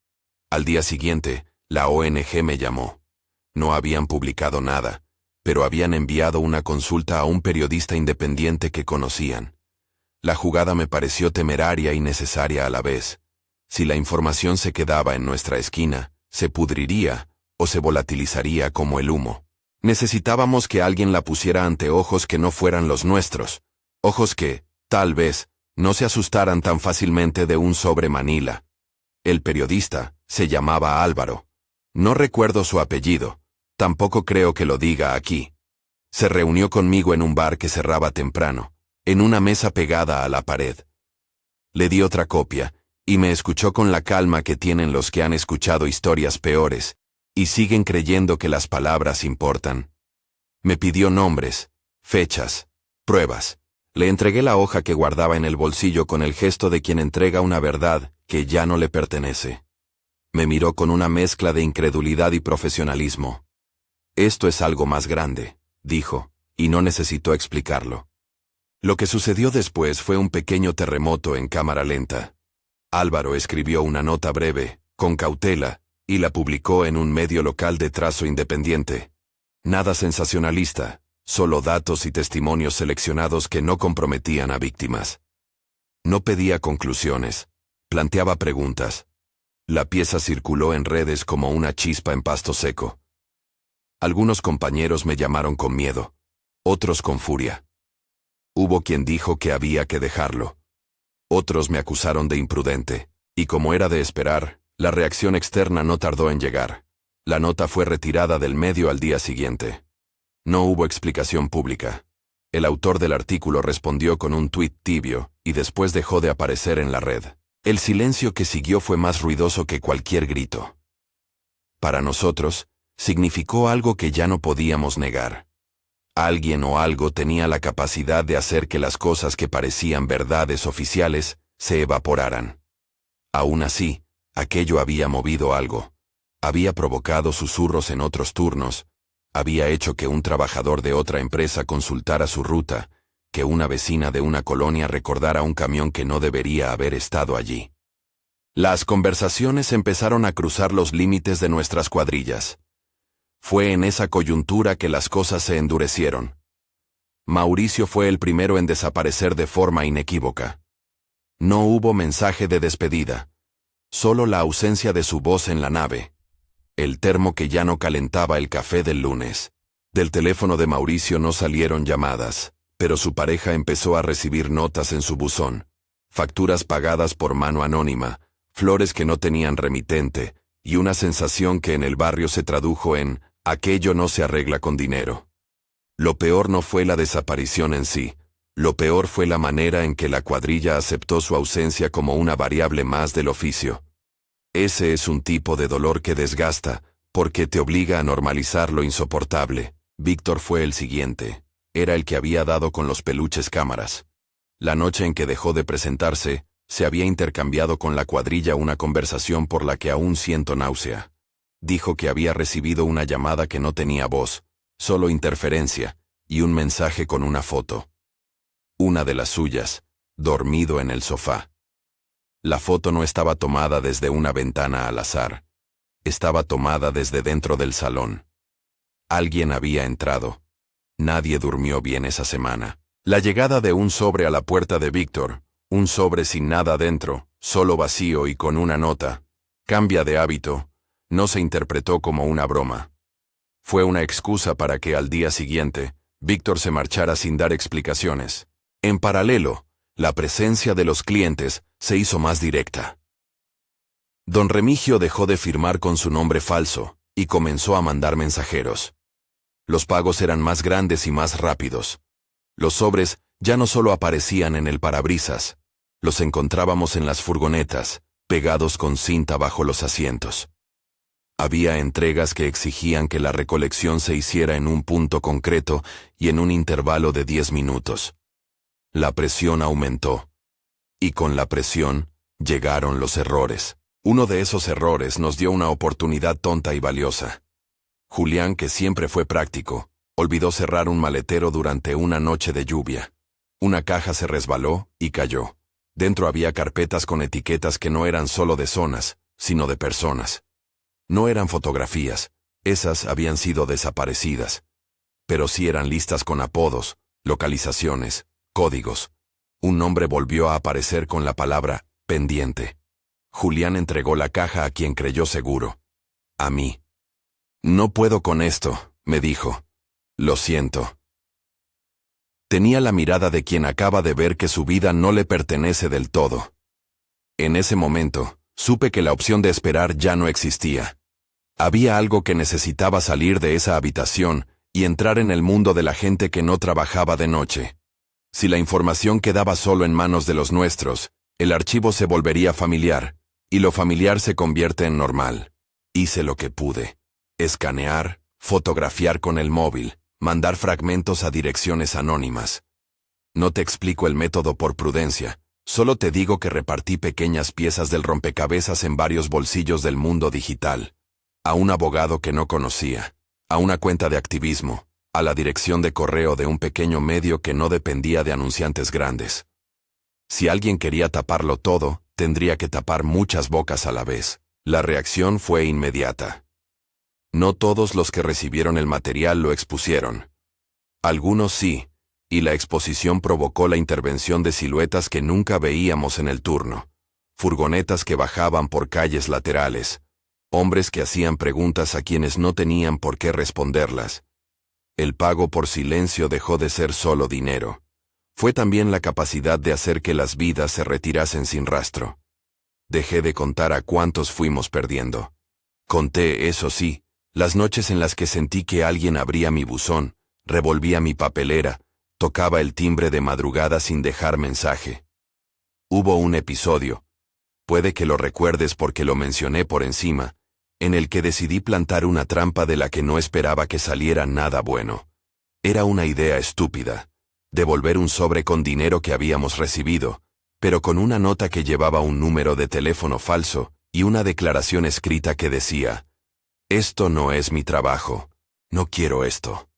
Al día siguiente, la ONG me llamó. No habían publicado nada, pero habían enviado una consulta a un periodista independiente que conocían. La jugada me pareció temeraria y necesaria a la vez. Si la información se quedaba en nuestra esquina, se pudriría o se volatilizaría como el humo. Necesitábamos que alguien la pusiera ante ojos que no fueran los nuestros, ojos que, tal vez, no se asustaran tan fácilmente de un sobre Manila. El periodista se llamaba Álvaro. No recuerdo su apellido, tampoco creo que lo diga aquí. Se reunió conmigo en un bar que cerraba temprano, en una mesa pegada a la pared. Le di otra copia, y me escuchó con la calma que tienen los que han escuchado historias peores, y siguen creyendo que las palabras importan. Me pidió nombres, fechas, pruebas. Le entregué la hoja que guardaba en el bolsillo con el gesto de quien entrega una verdad que ya no le pertenece. Me miró con una mezcla de incredulidad y profesionalismo. Esto es algo más grande, dijo, y no necesitó explicarlo. Lo que sucedió después fue un pequeño terremoto en cámara lenta. Álvaro escribió una nota breve, con cautela, y la publicó en un medio local de trazo independiente. Nada sensacionalista, solo datos y testimonios seleccionados que no comprometían a víctimas. No pedía conclusiones, planteaba preguntas. La pieza circuló en redes como una chispa en pasto seco. Algunos compañeros me llamaron con miedo, otros con furia. Hubo quien dijo que había que dejarlo. Otros me acusaron de imprudente, y como era de esperar, la reacción externa no tardó en llegar. La nota fue retirada del medio al día siguiente. No hubo explicación pública. El autor del artículo respondió con un tuit tibio, y después dejó de aparecer en la red. El silencio que siguió fue más ruidoso que cualquier grito. Para nosotros, significó algo que ya no podíamos negar. Alguien o algo tenía la capacidad de hacer que las cosas que parecían verdades oficiales se evaporaran. Aún así, aquello había movido algo. Había provocado susurros en otros turnos, había hecho que un trabajador de otra empresa consultara su ruta, que una vecina de una colonia recordara un camión que no debería haber estado allí. Las conversaciones empezaron a cruzar los límites de nuestras cuadrillas. Fue en esa coyuntura que las cosas se endurecieron. Mauricio fue el primero en desaparecer de forma inequívoca. No hubo mensaje de despedida, solo la ausencia de su voz en la nave. El termo que ya no calentaba el café del lunes. Del teléfono de Mauricio no salieron llamadas, pero su pareja empezó a recibir notas en su buzón, facturas pagadas por mano anónima, flores que no tenían remitente, y una sensación que en el barrio se tradujo en «aquello no se arregla con dinero». Lo peor no fue la desaparición en sí, lo peor fue la manera en que la cuadrilla aceptó su ausencia como una variable más del oficio. Ese es un tipo de dolor que desgasta, porque te obliga a normalizar lo insoportable. Víctor fue el siguiente. Era el que había dado con los peluches cámaras. La noche en que dejó de presentarse, se había intercambiado con la cuadrilla una conversación por la que aún siento náusea. Dijo que había recibido una llamada que no tenía voz, solo interferencia, y un mensaje con una foto. Una de las suyas, dormido en el sofá. La foto no estaba tomada desde una ventana al azar. Estaba tomada desde dentro del salón. Alguien había entrado. Nadie durmió bien esa semana. La llegada de un sobre a la puerta de Víctor, un sobre sin nada dentro, solo vacío y con una nota, «Cambia de hábito», no se interpretó como una broma. Fue una excusa para que al día siguiente, Víctor se marchara sin dar explicaciones. En paralelo, la presencia de los clientes se hizo más directa. Don Remigio dejó de firmar con su nombre falso y comenzó a mandar mensajeros. Los pagos eran más grandes y más rápidos. Los sobres ya no solo aparecían en el parabrisas, los encontrábamos en las furgonetas, pegados con cinta bajo los asientos. Había entregas que exigían que la recolección se hiciera en un punto concreto y en un intervalo de 10 minutos. La presión aumentó. Y con la presión, llegaron los errores. Uno de esos errores nos dio una oportunidad tonta y valiosa. Julián, que siempre fue práctico, olvidó cerrar un maletero durante una noche de lluvia. Una caja se resbaló y cayó. Dentro había carpetas con etiquetas que no eran solo de zonas, sino de personas. No eran fotografías, esas habían sido desaparecidas. Pero sí eran listas con apodos, localizaciones, códigos. Un nombre volvió a aparecer con la palabra pendiente. Julián entregó la caja a quien creyó seguro. A mí. No puedo con esto, me dijo. Lo siento. Tenía la mirada de quien acaba de ver que su vida no le pertenece del todo. En ese momento, supe que la opción de esperar ya no existía. Había algo que necesitaba salir de esa habitación y entrar en el mundo de la gente que no trabajaba de noche. Si la información quedaba solo en manos de los nuestros, el archivo se volvería familiar, y lo familiar se convierte en normal. Hice lo que pude. Escanear, fotografiar con el móvil, mandar fragmentos a direcciones anónimas. No te explico el método por prudencia, solo te digo que repartí pequeñas piezas del rompecabezas en varios bolsillos del mundo digital. A un abogado que no conocía, a una cuenta de activismo, a la dirección de correo de un pequeño medio que no dependía de anunciantes grandes. Si alguien quería taparlo todo, tendría que tapar muchas bocas a la vez. La reacción fue inmediata. No todos los que recibieron el material lo expusieron. Algunos sí, y la exposición provocó la intervención de siluetas que nunca veíamos en el turno. Furgonetas que bajaban por calles laterales. Hombres que hacían preguntas a quienes no tenían por qué responderlas. El pago por silencio dejó de ser solo dinero. Fue también la capacidad de hacer que las vidas se retirasen sin rastro. Dejé de contar a cuántos fuimos perdiendo. Conté, eso sí, las noches en las que sentí que alguien abría mi buzón, revolvía mi papelera, tocaba el timbre de madrugada sin dejar mensaje. Hubo un episodio, puede que lo recuerdes porque lo mencioné por encima, en el que decidí plantar una trampa de la que no esperaba que saliera nada bueno. Era una idea estúpida, devolver un sobre con dinero que habíamos recibido, pero con una nota que llevaba un número de teléfono falso y una declaración escrita que decía: «Esto no es mi trabajo. No quiero esto».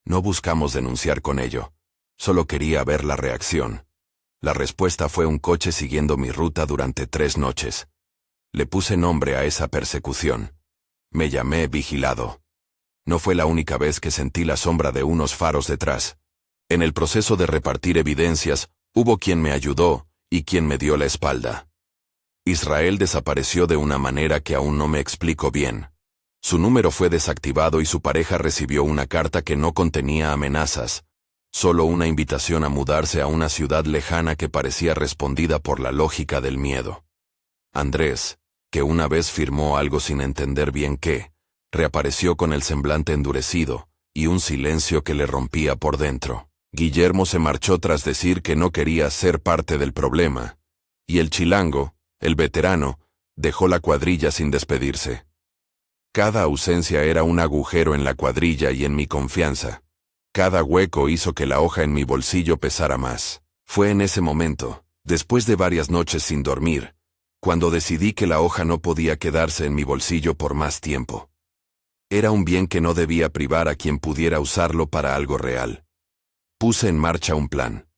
No buscamos denunciar con ello. Solo quería ver la reacción. La respuesta fue un coche siguiendo mi ruta durante 3 noches. Le puse nombre a esa persecución. Me llamé vigilado. No fue la única vez que sentí la sombra de unos faros detrás. En el proceso de repartir evidencias, hubo quien me ayudó y quien me dio la espalda. Israel desapareció de una manera que aún no me explico bien. Su número fue desactivado y su pareja recibió una carta que no contenía amenazas, solo una invitación a mudarse a una ciudad lejana que parecía respondida por la lógica del miedo. Andrés, que una vez firmó algo sin entender bien qué, reapareció con el semblante endurecido y un silencio que le rompía por dentro. Guillermo se marchó tras decir que no quería ser parte del problema, y el chilango, el veterano, dejó la cuadrilla sin despedirse. Cada ausencia era un agujero en la cuadrilla y en mi confianza. Cada hueco hizo que la hoja en mi bolsillo pesara más. Fue en ese momento, después de varias noches sin dormir, cuando decidí que la hoja no podía quedarse en mi bolsillo por más tiempo. Era un bien que no debía privar a quien pudiera usarlo para algo real. Puse en marcha un plan.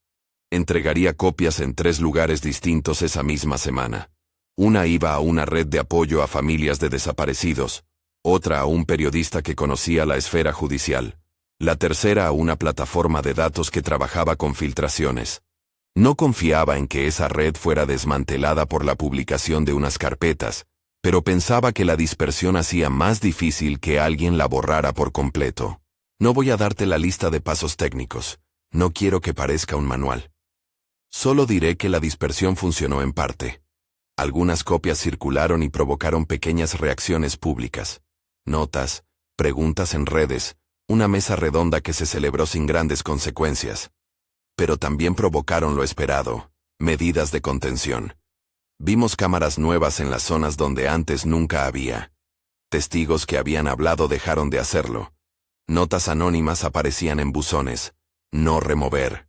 Entregaría copias en 3 lugares distintos esa misma semana. Una iba a una red de apoyo a familias de desaparecidos, otra a un periodista que conocía la esfera judicial, la tercera a una plataforma de datos que trabajaba con filtraciones. No confiaba en que esa red fuera desmantelada por la publicación de unas carpetas, pero pensaba que la dispersión hacía más difícil que alguien la borrara por completo. No voy a darte la lista de pasos técnicos, no quiero que parezca un manual. Solo diré que la dispersión funcionó en parte. Algunas copias circularon y provocaron pequeñas reacciones públicas. Notas, preguntas en redes, una mesa redonda que se celebró sin grandes consecuencias. Pero también provocaron lo esperado, medidas de contención. Vimos cámaras nuevas en las zonas donde antes nunca había. Testigos que habían hablado dejaron de hacerlo. Notas anónimas aparecían en buzones. No remover.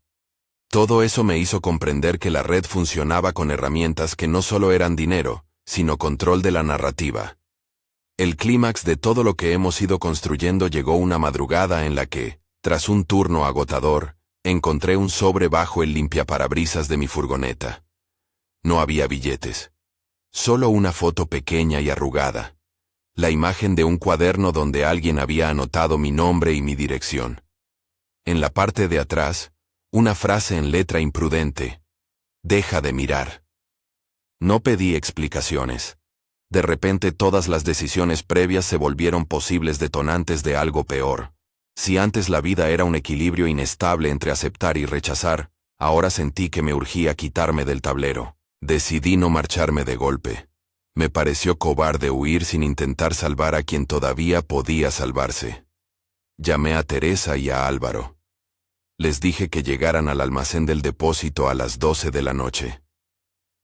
Todo eso me hizo comprender que la red funcionaba con herramientas que no solo eran dinero, sino control de la narrativa. El clímax de todo lo que hemos ido construyendo llegó una madrugada en la que, tras un turno agotador, encontré un sobre bajo el limpiaparabrisas de mi furgoneta. No había billetes. Solo una foto pequeña y arrugada. La imagen de un cuaderno donde alguien había anotado mi nombre y mi dirección. En la parte de atrás, una frase en letra imprudente. Deja de mirar. No pedí explicaciones. De repente todas las decisiones previas se volvieron posibles detonantes de algo peor. Si antes la vida era un equilibrio inestable entre aceptar y rechazar, ahora sentí que me urgía quitarme del tablero. Decidí no marcharme de golpe. Me pareció cobarde huir sin intentar salvar a quien todavía podía salvarse. Llamé a Teresa y a Álvaro. Les dije que llegaran al almacén del depósito a las 12 de la noche.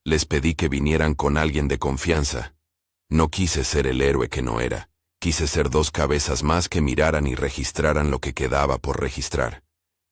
Les pedí que vinieran con alguien de confianza. No quise ser el héroe que no era. Quise ser dos cabezas más que miraran y registraran lo que quedaba por registrar.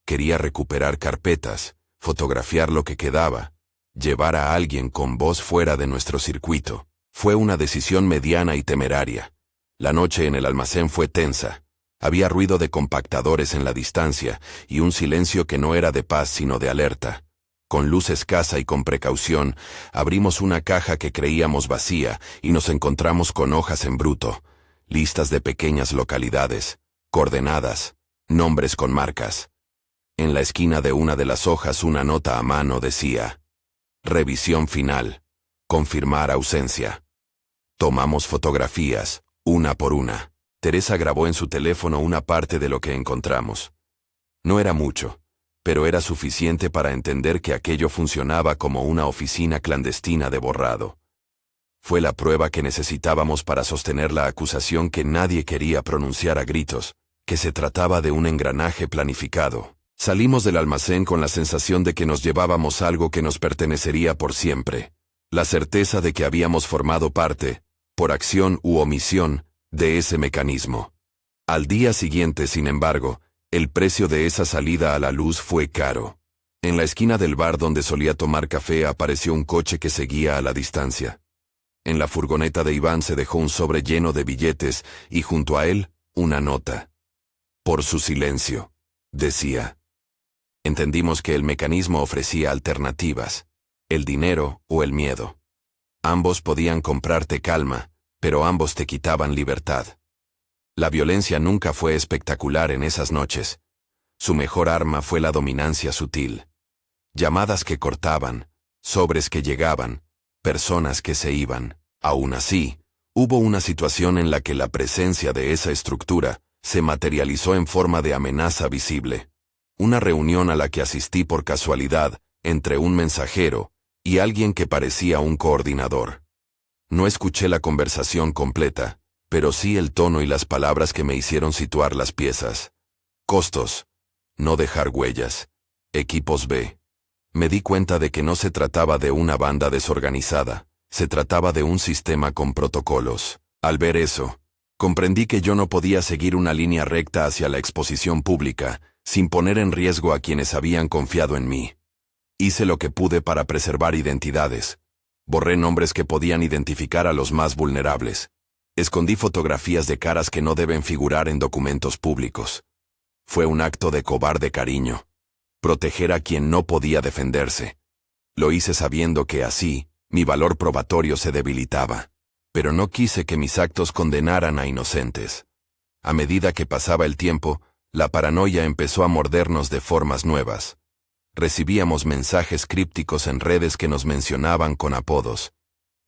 Quería recuperar carpetas, fotografiar lo que quedaba, llevar a alguien con voz fuera de nuestro circuito. Fue una decisión mediana y temeraria. La noche en el almacén fue tensa. Había ruido de compactadores en la distancia y un silencio que no era de paz sino de alerta. Con luz escasa y con precaución, abrimos una caja que creíamos vacía y nos encontramos con hojas en bruto, listas de pequeñas localidades, coordenadas, nombres con marcas. En la esquina de una de las hojas una nota a mano decía: Revisión final. Confirmar ausencia. Tomamos fotografías, una por una. Teresa grabó en su teléfono una parte de lo que encontramos. No era mucho, pero era suficiente para entender que aquello funcionaba como una oficina clandestina de borrado. Fue la prueba que necesitábamos para sostener la acusación que nadie quería pronunciar a gritos, que se trataba de un engranaje planificado. Salimos del almacén con la sensación de que nos llevábamos algo que nos pertenecería por siempre. La certeza de que habíamos formado parte, por acción u omisión, de ese mecanismo. Al día siguiente, sin embargo, el precio de esa salida a la luz fue caro. En la esquina del bar donde solía tomar café apareció un coche que seguía a la distancia. En la furgoneta de Iván se dejó un sobre lleno de billetes y junto a él, una nota. Por su silencio, decía. Entendimos que el mecanismo ofrecía alternativas, el dinero o el miedo. Ambos podían comprarte calma, pero ambos te quitaban libertad. La violencia nunca fue espectacular en esas noches. Su mejor arma fue la dominancia sutil. Llamadas que cortaban, sobres que llegaban, personas que se iban. Aún así, hubo una situación en la que la presencia de esa estructura se materializó en forma de amenaza visible. Una reunión a la que asistí por casualidad, entre un mensajero y alguien que parecía un coordinador. No escuché la conversación completa, pero sí el tono y las palabras que me hicieron situar las piezas. Costos. No dejar huellas. Equipos B. Me di cuenta de que no se trataba de una banda desorganizada, se trataba de un sistema con protocolos. Al ver eso, comprendí que yo no podía seguir una línea recta hacia la exposición pública, sin poner en riesgo a quienes habían confiado en mí. Hice lo que pude para preservar identidades. Borré nombres que podían identificar a los más vulnerables. Escondí fotografías de caras que no deben figurar en documentos públicos. Fue un acto de cobarde cariño. Proteger a quien no podía defenderse. Lo hice sabiendo que así, mi valor probatorio se debilitaba. Pero no quise que mis actos condenaran a inocentes. A medida que pasaba el tiempo, la paranoia empezó a mordernos de formas nuevas. Recibíamos mensajes crípticos en redes que nos mencionaban con apodos.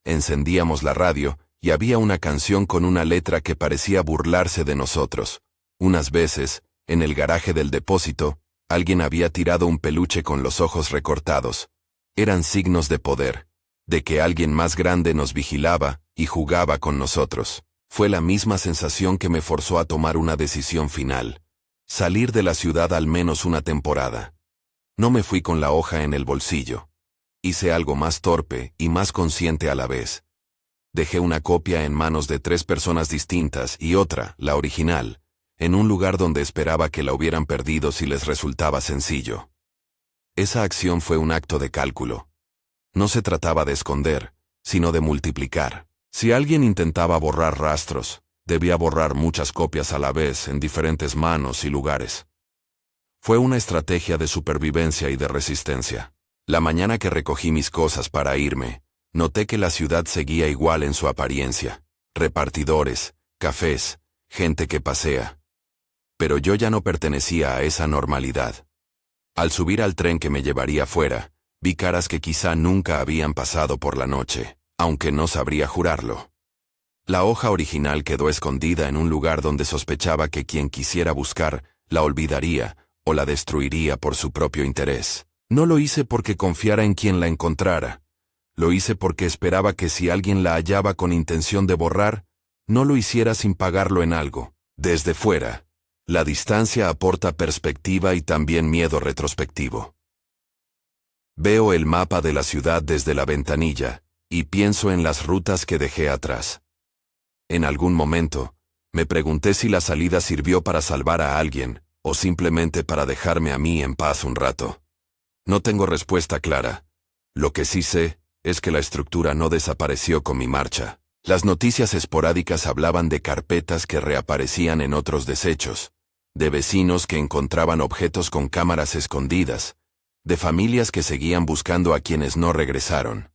Encendíamos la radio y había una canción con una letra que parecía burlarse de nosotros. Unas veces, en el garaje del depósito, alguien había tirado un peluche con los ojos recortados. Eran signos de poder, de que alguien más grande nos vigilaba y jugaba con nosotros. Fue la misma sensación que me forzó a tomar una decisión final. Salir de la ciudad al menos una temporada. No me fui con la hoja en el bolsillo. hice algo más torpe y más consciente a la vez. Dejé una copia en manos de 3 personas distintas y otra, la original, en un lugar donde esperaba que la hubieran perdido si les resultaba sencillo. Esa acción fue un acto de cálculo. No se trataba de esconder, sino de multiplicar. Si alguien intentaba borrar rastros, debía borrar muchas copias a la vez en diferentes manos y lugares. Fue una estrategia de supervivencia y de resistencia. La mañana que recogí mis cosas para irme, noté que la ciudad seguía igual en su apariencia. Repartidores, cafés, gente que pasea. Pero yo ya no pertenecía a esa normalidad. Al subir al tren que me llevaría fuera, vi caras que quizá nunca habían pasado por la noche, aunque no sabría jurarlo. La hoja original quedó escondida en un lugar donde sospechaba que quien quisiera buscar la olvidaría o la destruiría por su propio interés. No lo hice porque confiara en quien la encontrara. Lo hice porque esperaba que si alguien la hallaba con intención de borrar, no lo hiciera sin pagarlo en algo. Desde fuera, la distancia aporta perspectiva y también miedo retrospectivo. Veo el mapa de la ciudad desde la ventanilla, y pienso en las rutas que dejé atrás. En algún momento, me pregunté si la salida sirvió para salvar a alguien, o simplemente para dejarme a mí en paz un rato. No tengo respuesta clara. Lo que sí sé es que la estructura no desapareció con mi marcha. Las noticias esporádicas hablaban de carpetas que reaparecían en otros desechos, de vecinos que encontraban objetos con cámaras escondidas, de familias que seguían buscando a quienes no regresaron.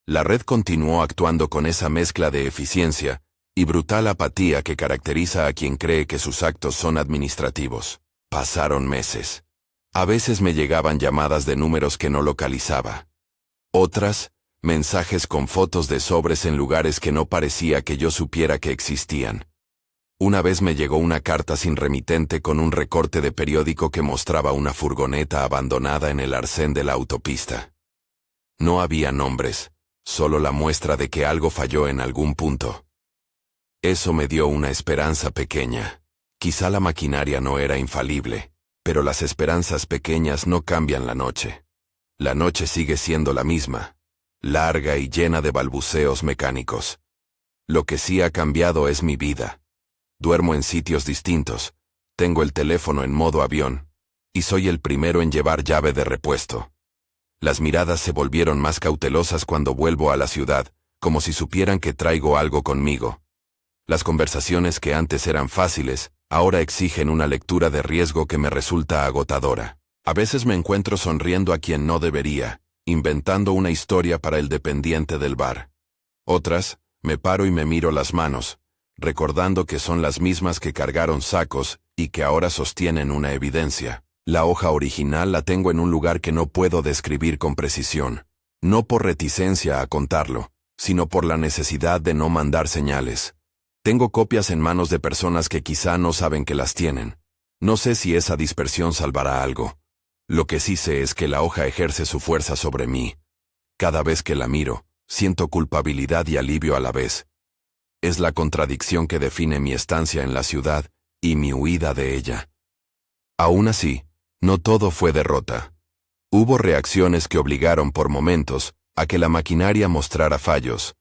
La red continuó actuando con esa mezcla de eficiencia y brutal apatía que caracteriza a quien cree que sus actos son administrativos. Pasaron meses. A veces me llegaban llamadas de números que no localizaba. Otras, mensajes con fotos de sobres en lugares que no parecía que yo supiera que existían. Una vez me llegó una carta sin remitente con un recorte de periódico que mostraba una furgoneta abandonada en el arcén de la autopista. No había nombres, solo la muestra de que algo falló en algún punto. Eso me dio una esperanza pequeña. Quizá la maquinaria no era infalible, pero las esperanzas pequeñas no cambian la noche. La noche sigue siendo la misma, larga y llena de balbuceos mecánicos. Lo que sí ha cambiado es mi vida. Duermo en sitios distintos, tengo el teléfono en modo avión, y soy el primero en llevar llave de repuesto. Las miradas se volvieron más cautelosas cuando vuelvo a la ciudad, como si supieran que traigo algo conmigo. Las conversaciones que antes eran fáciles, ahora exigen una lectura de riesgo que me resulta agotadora. A veces me encuentro sonriendo a quien no debería, inventando una historia para el dependiente del bar. Otras, me paro y me miro las manos, recordando que son las mismas que cargaron sacos y que ahora sostienen una evidencia. La hoja original la tengo en un lugar que no puedo describir con precisión, no por reticencia a contarlo, sino por la necesidad de no mandar señales. Tengo copias en manos de personas que quizá no saben que las tienen. No sé si esa dispersión salvará algo. Lo que sí sé es que la hoja ejerce su fuerza sobre mí. Cada vez que la miro, siento culpabilidad y alivio a la vez. Es la contradicción que define mi estancia en la ciudad y mi huida de ella. Aún así, no todo fue derrota. Hubo reacciones que obligaron por momentos a que la maquinaria mostrara fallos.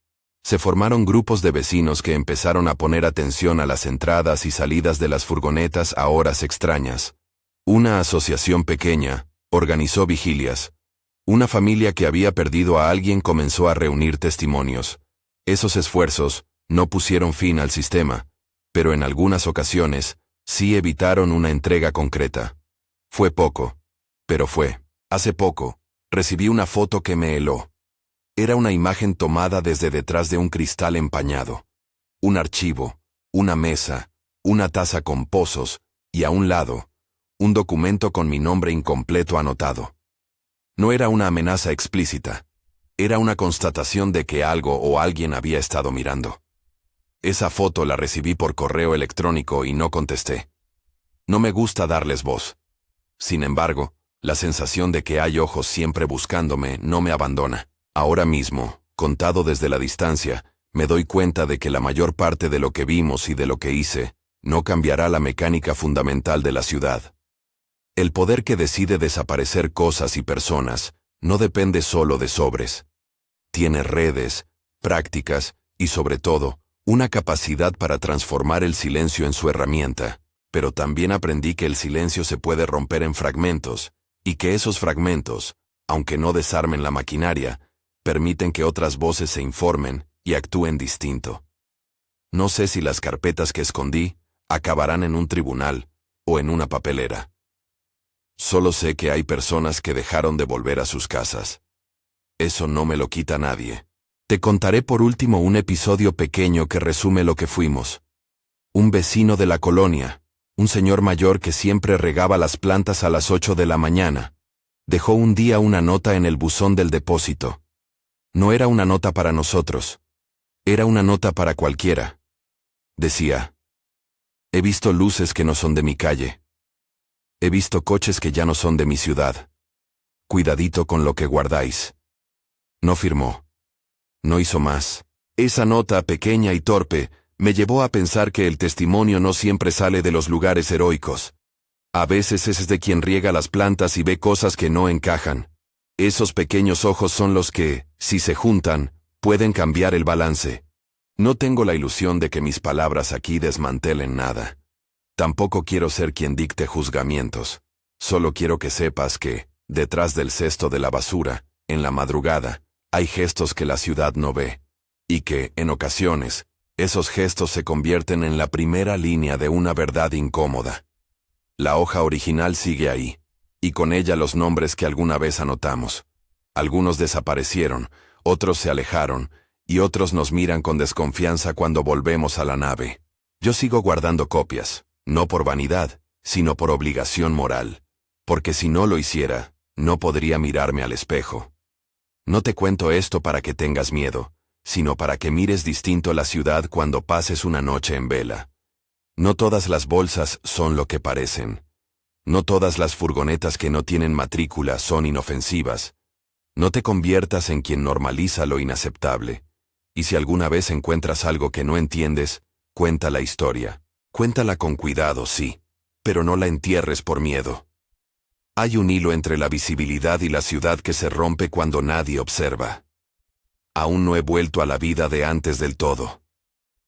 Se formaron grupos de vecinos que empezaron a poner atención a las entradas y salidas de las furgonetas a horas extrañas. Una asociación pequeña organizó vigilias. Una familia que había perdido a alguien comenzó a reunir testimonios. Esos esfuerzos no pusieron fin al sistema, pero en algunas ocasiones sí evitaron una entrega concreta. Fue poco, pero fue. Hace poco, recibí una foto que me heló. Era una imagen tomada desde detrás de un cristal empañado. Un archivo, una mesa, una taza con pozos, y a un lado, un documento con mi nombre incompleto anotado. No era una amenaza explícita. Era una constatación de que algo o alguien había estado mirando. Esa foto la recibí por correo electrónico y no contesté. No me gusta darles voz. Sin embargo, la sensación de que hay ojos siempre buscándome no me abandona. Ahora mismo, contado desde la distancia, me doy cuenta de que la mayor parte de lo que vimos y de lo que hice no cambiará la mecánica fundamental de la ciudad. El poder que decide desaparecer cosas y personas No depende solo de sobres. Tiene redes, prácticas y, sobre todo, una capacidad para transformar el silencio en su herramienta. Pero también aprendí que el silencio se puede romper en fragmentos, y que esos fragmentos, aunque no desarmen la maquinaria, permiten que otras voces se informen y actúen distinto. No sé si las carpetas que escondí acabarán en un tribunal o en una papelera. Solo sé que hay personas que dejaron de volver a sus casas. Eso no me lo quita nadie. Te contaré por último un episodio pequeño que resume lo que fuimos. Un vecino de la colonia, un señor mayor que siempre regaba las plantas a las 8 de la mañana, dejó un día una nota en el buzón del depósito. No era una nota para nosotros. Era una nota para cualquiera. Decía: he visto luces que no son de mi calle. He visto coches que ya no son de mi ciudad. Cuidadito con lo que guardáis. No firmó. No hizo más. Esa nota, pequeña y torpe, me llevó a pensar que el testimonio no siempre sale de los lugares heroicos. A veces es de quien riega las plantas y ve cosas que no encajan. Esos pequeños ojos son los que, si se juntan, pueden cambiar el balance. No tengo la ilusión de que mis palabras aquí desmantelen nada. Tampoco quiero ser quien dicte juzgamientos. Solo quiero que sepas que, detrás del cesto de la basura, en la madrugada, hay gestos que la ciudad no ve. Y que, en ocasiones, esos gestos se convierten en la primera línea de una verdad incómoda. La hoja original sigue ahí, y con ella los nombres que alguna vez anotamos. Algunos desaparecieron, otros se alejaron, y otros nos miran con desconfianza cuando volvemos a la nave. Yo sigo guardando copias, no por vanidad, sino por obligación moral. Porque si no lo hiciera, no podría mirarme al espejo. No te cuento esto para que tengas miedo, sino para que mires distinto la ciudad cuando pases una noche en vela. No todas las bolsas son lo que parecen. No todas las furgonetas que no tienen matrícula son inofensivas. No te conviertas en quien normaliza lo inaceptable. Y si alguna vez encuentras algo que no entiendes, cuenta la historia. Cuéntala con cuidado, sí, pero no la entierres por miedo. Hay un hilo entre la visibilidad y la ciudad que se rompe cuando nadie observa. Aún no he vuelto a la vida de antes del todo.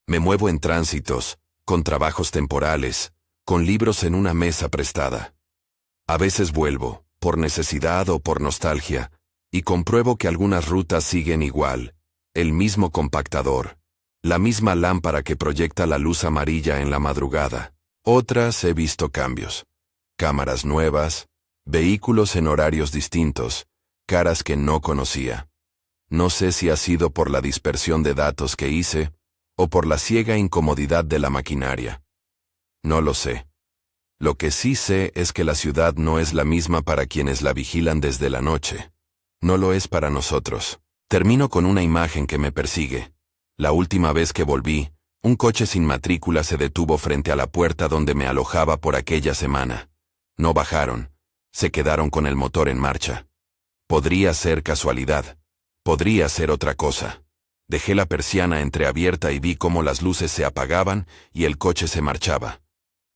Me muevo en tránsitos, con trabajos temporales, con libros en una mesa prestada. A veces vuelvo, por necesidad o por nostalgia, y compruebo que algunas rutas siguen igual, el mismo compactador, la misma lámpara que proyecta la luz amarilla en la madrugada. Otras he visto cambios. Cámaras nuevas, vehículos en horarios distintos, caras que no conocía. No sé si ha sido por la dispersión de datos que hice, o por la ciega incomodidad de la maquinaria. No lo sé. Lo que sí sé es que la ciudad no es la misma para quienes la vigilan desde la noche. No lo es para nosotros. Termino con una imagen que me persigue. La última vez que volví, un coche sin matrícula se detuvo frente a la puerta donde me alojaba por aquella semana. No bajaron. Se quedaron con el motor en marcha. Podría ser casualidad. Podría ser otra cosa. Dejé la persiana entreabierta y vi cómo las luces se apagaban y el coche se marchaba.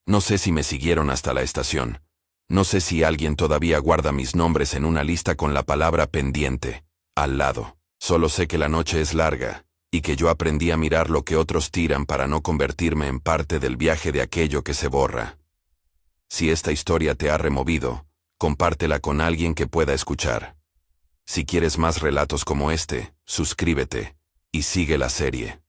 No sé si me siguieron hasta la estación. No sé si alguien todavía guarda mis nombres en una lista con la palabra pendiente al lado. Solo sé que la noche es larga, y que yo aprendí a mirar lo que otros tiran para no convertirme en parte del viaje de aquello que se borra. Si esta historia te ha removido, compártela con alguien que pueda escuchar. Si quieres más relatos como este, suscríbete y sigue la serie.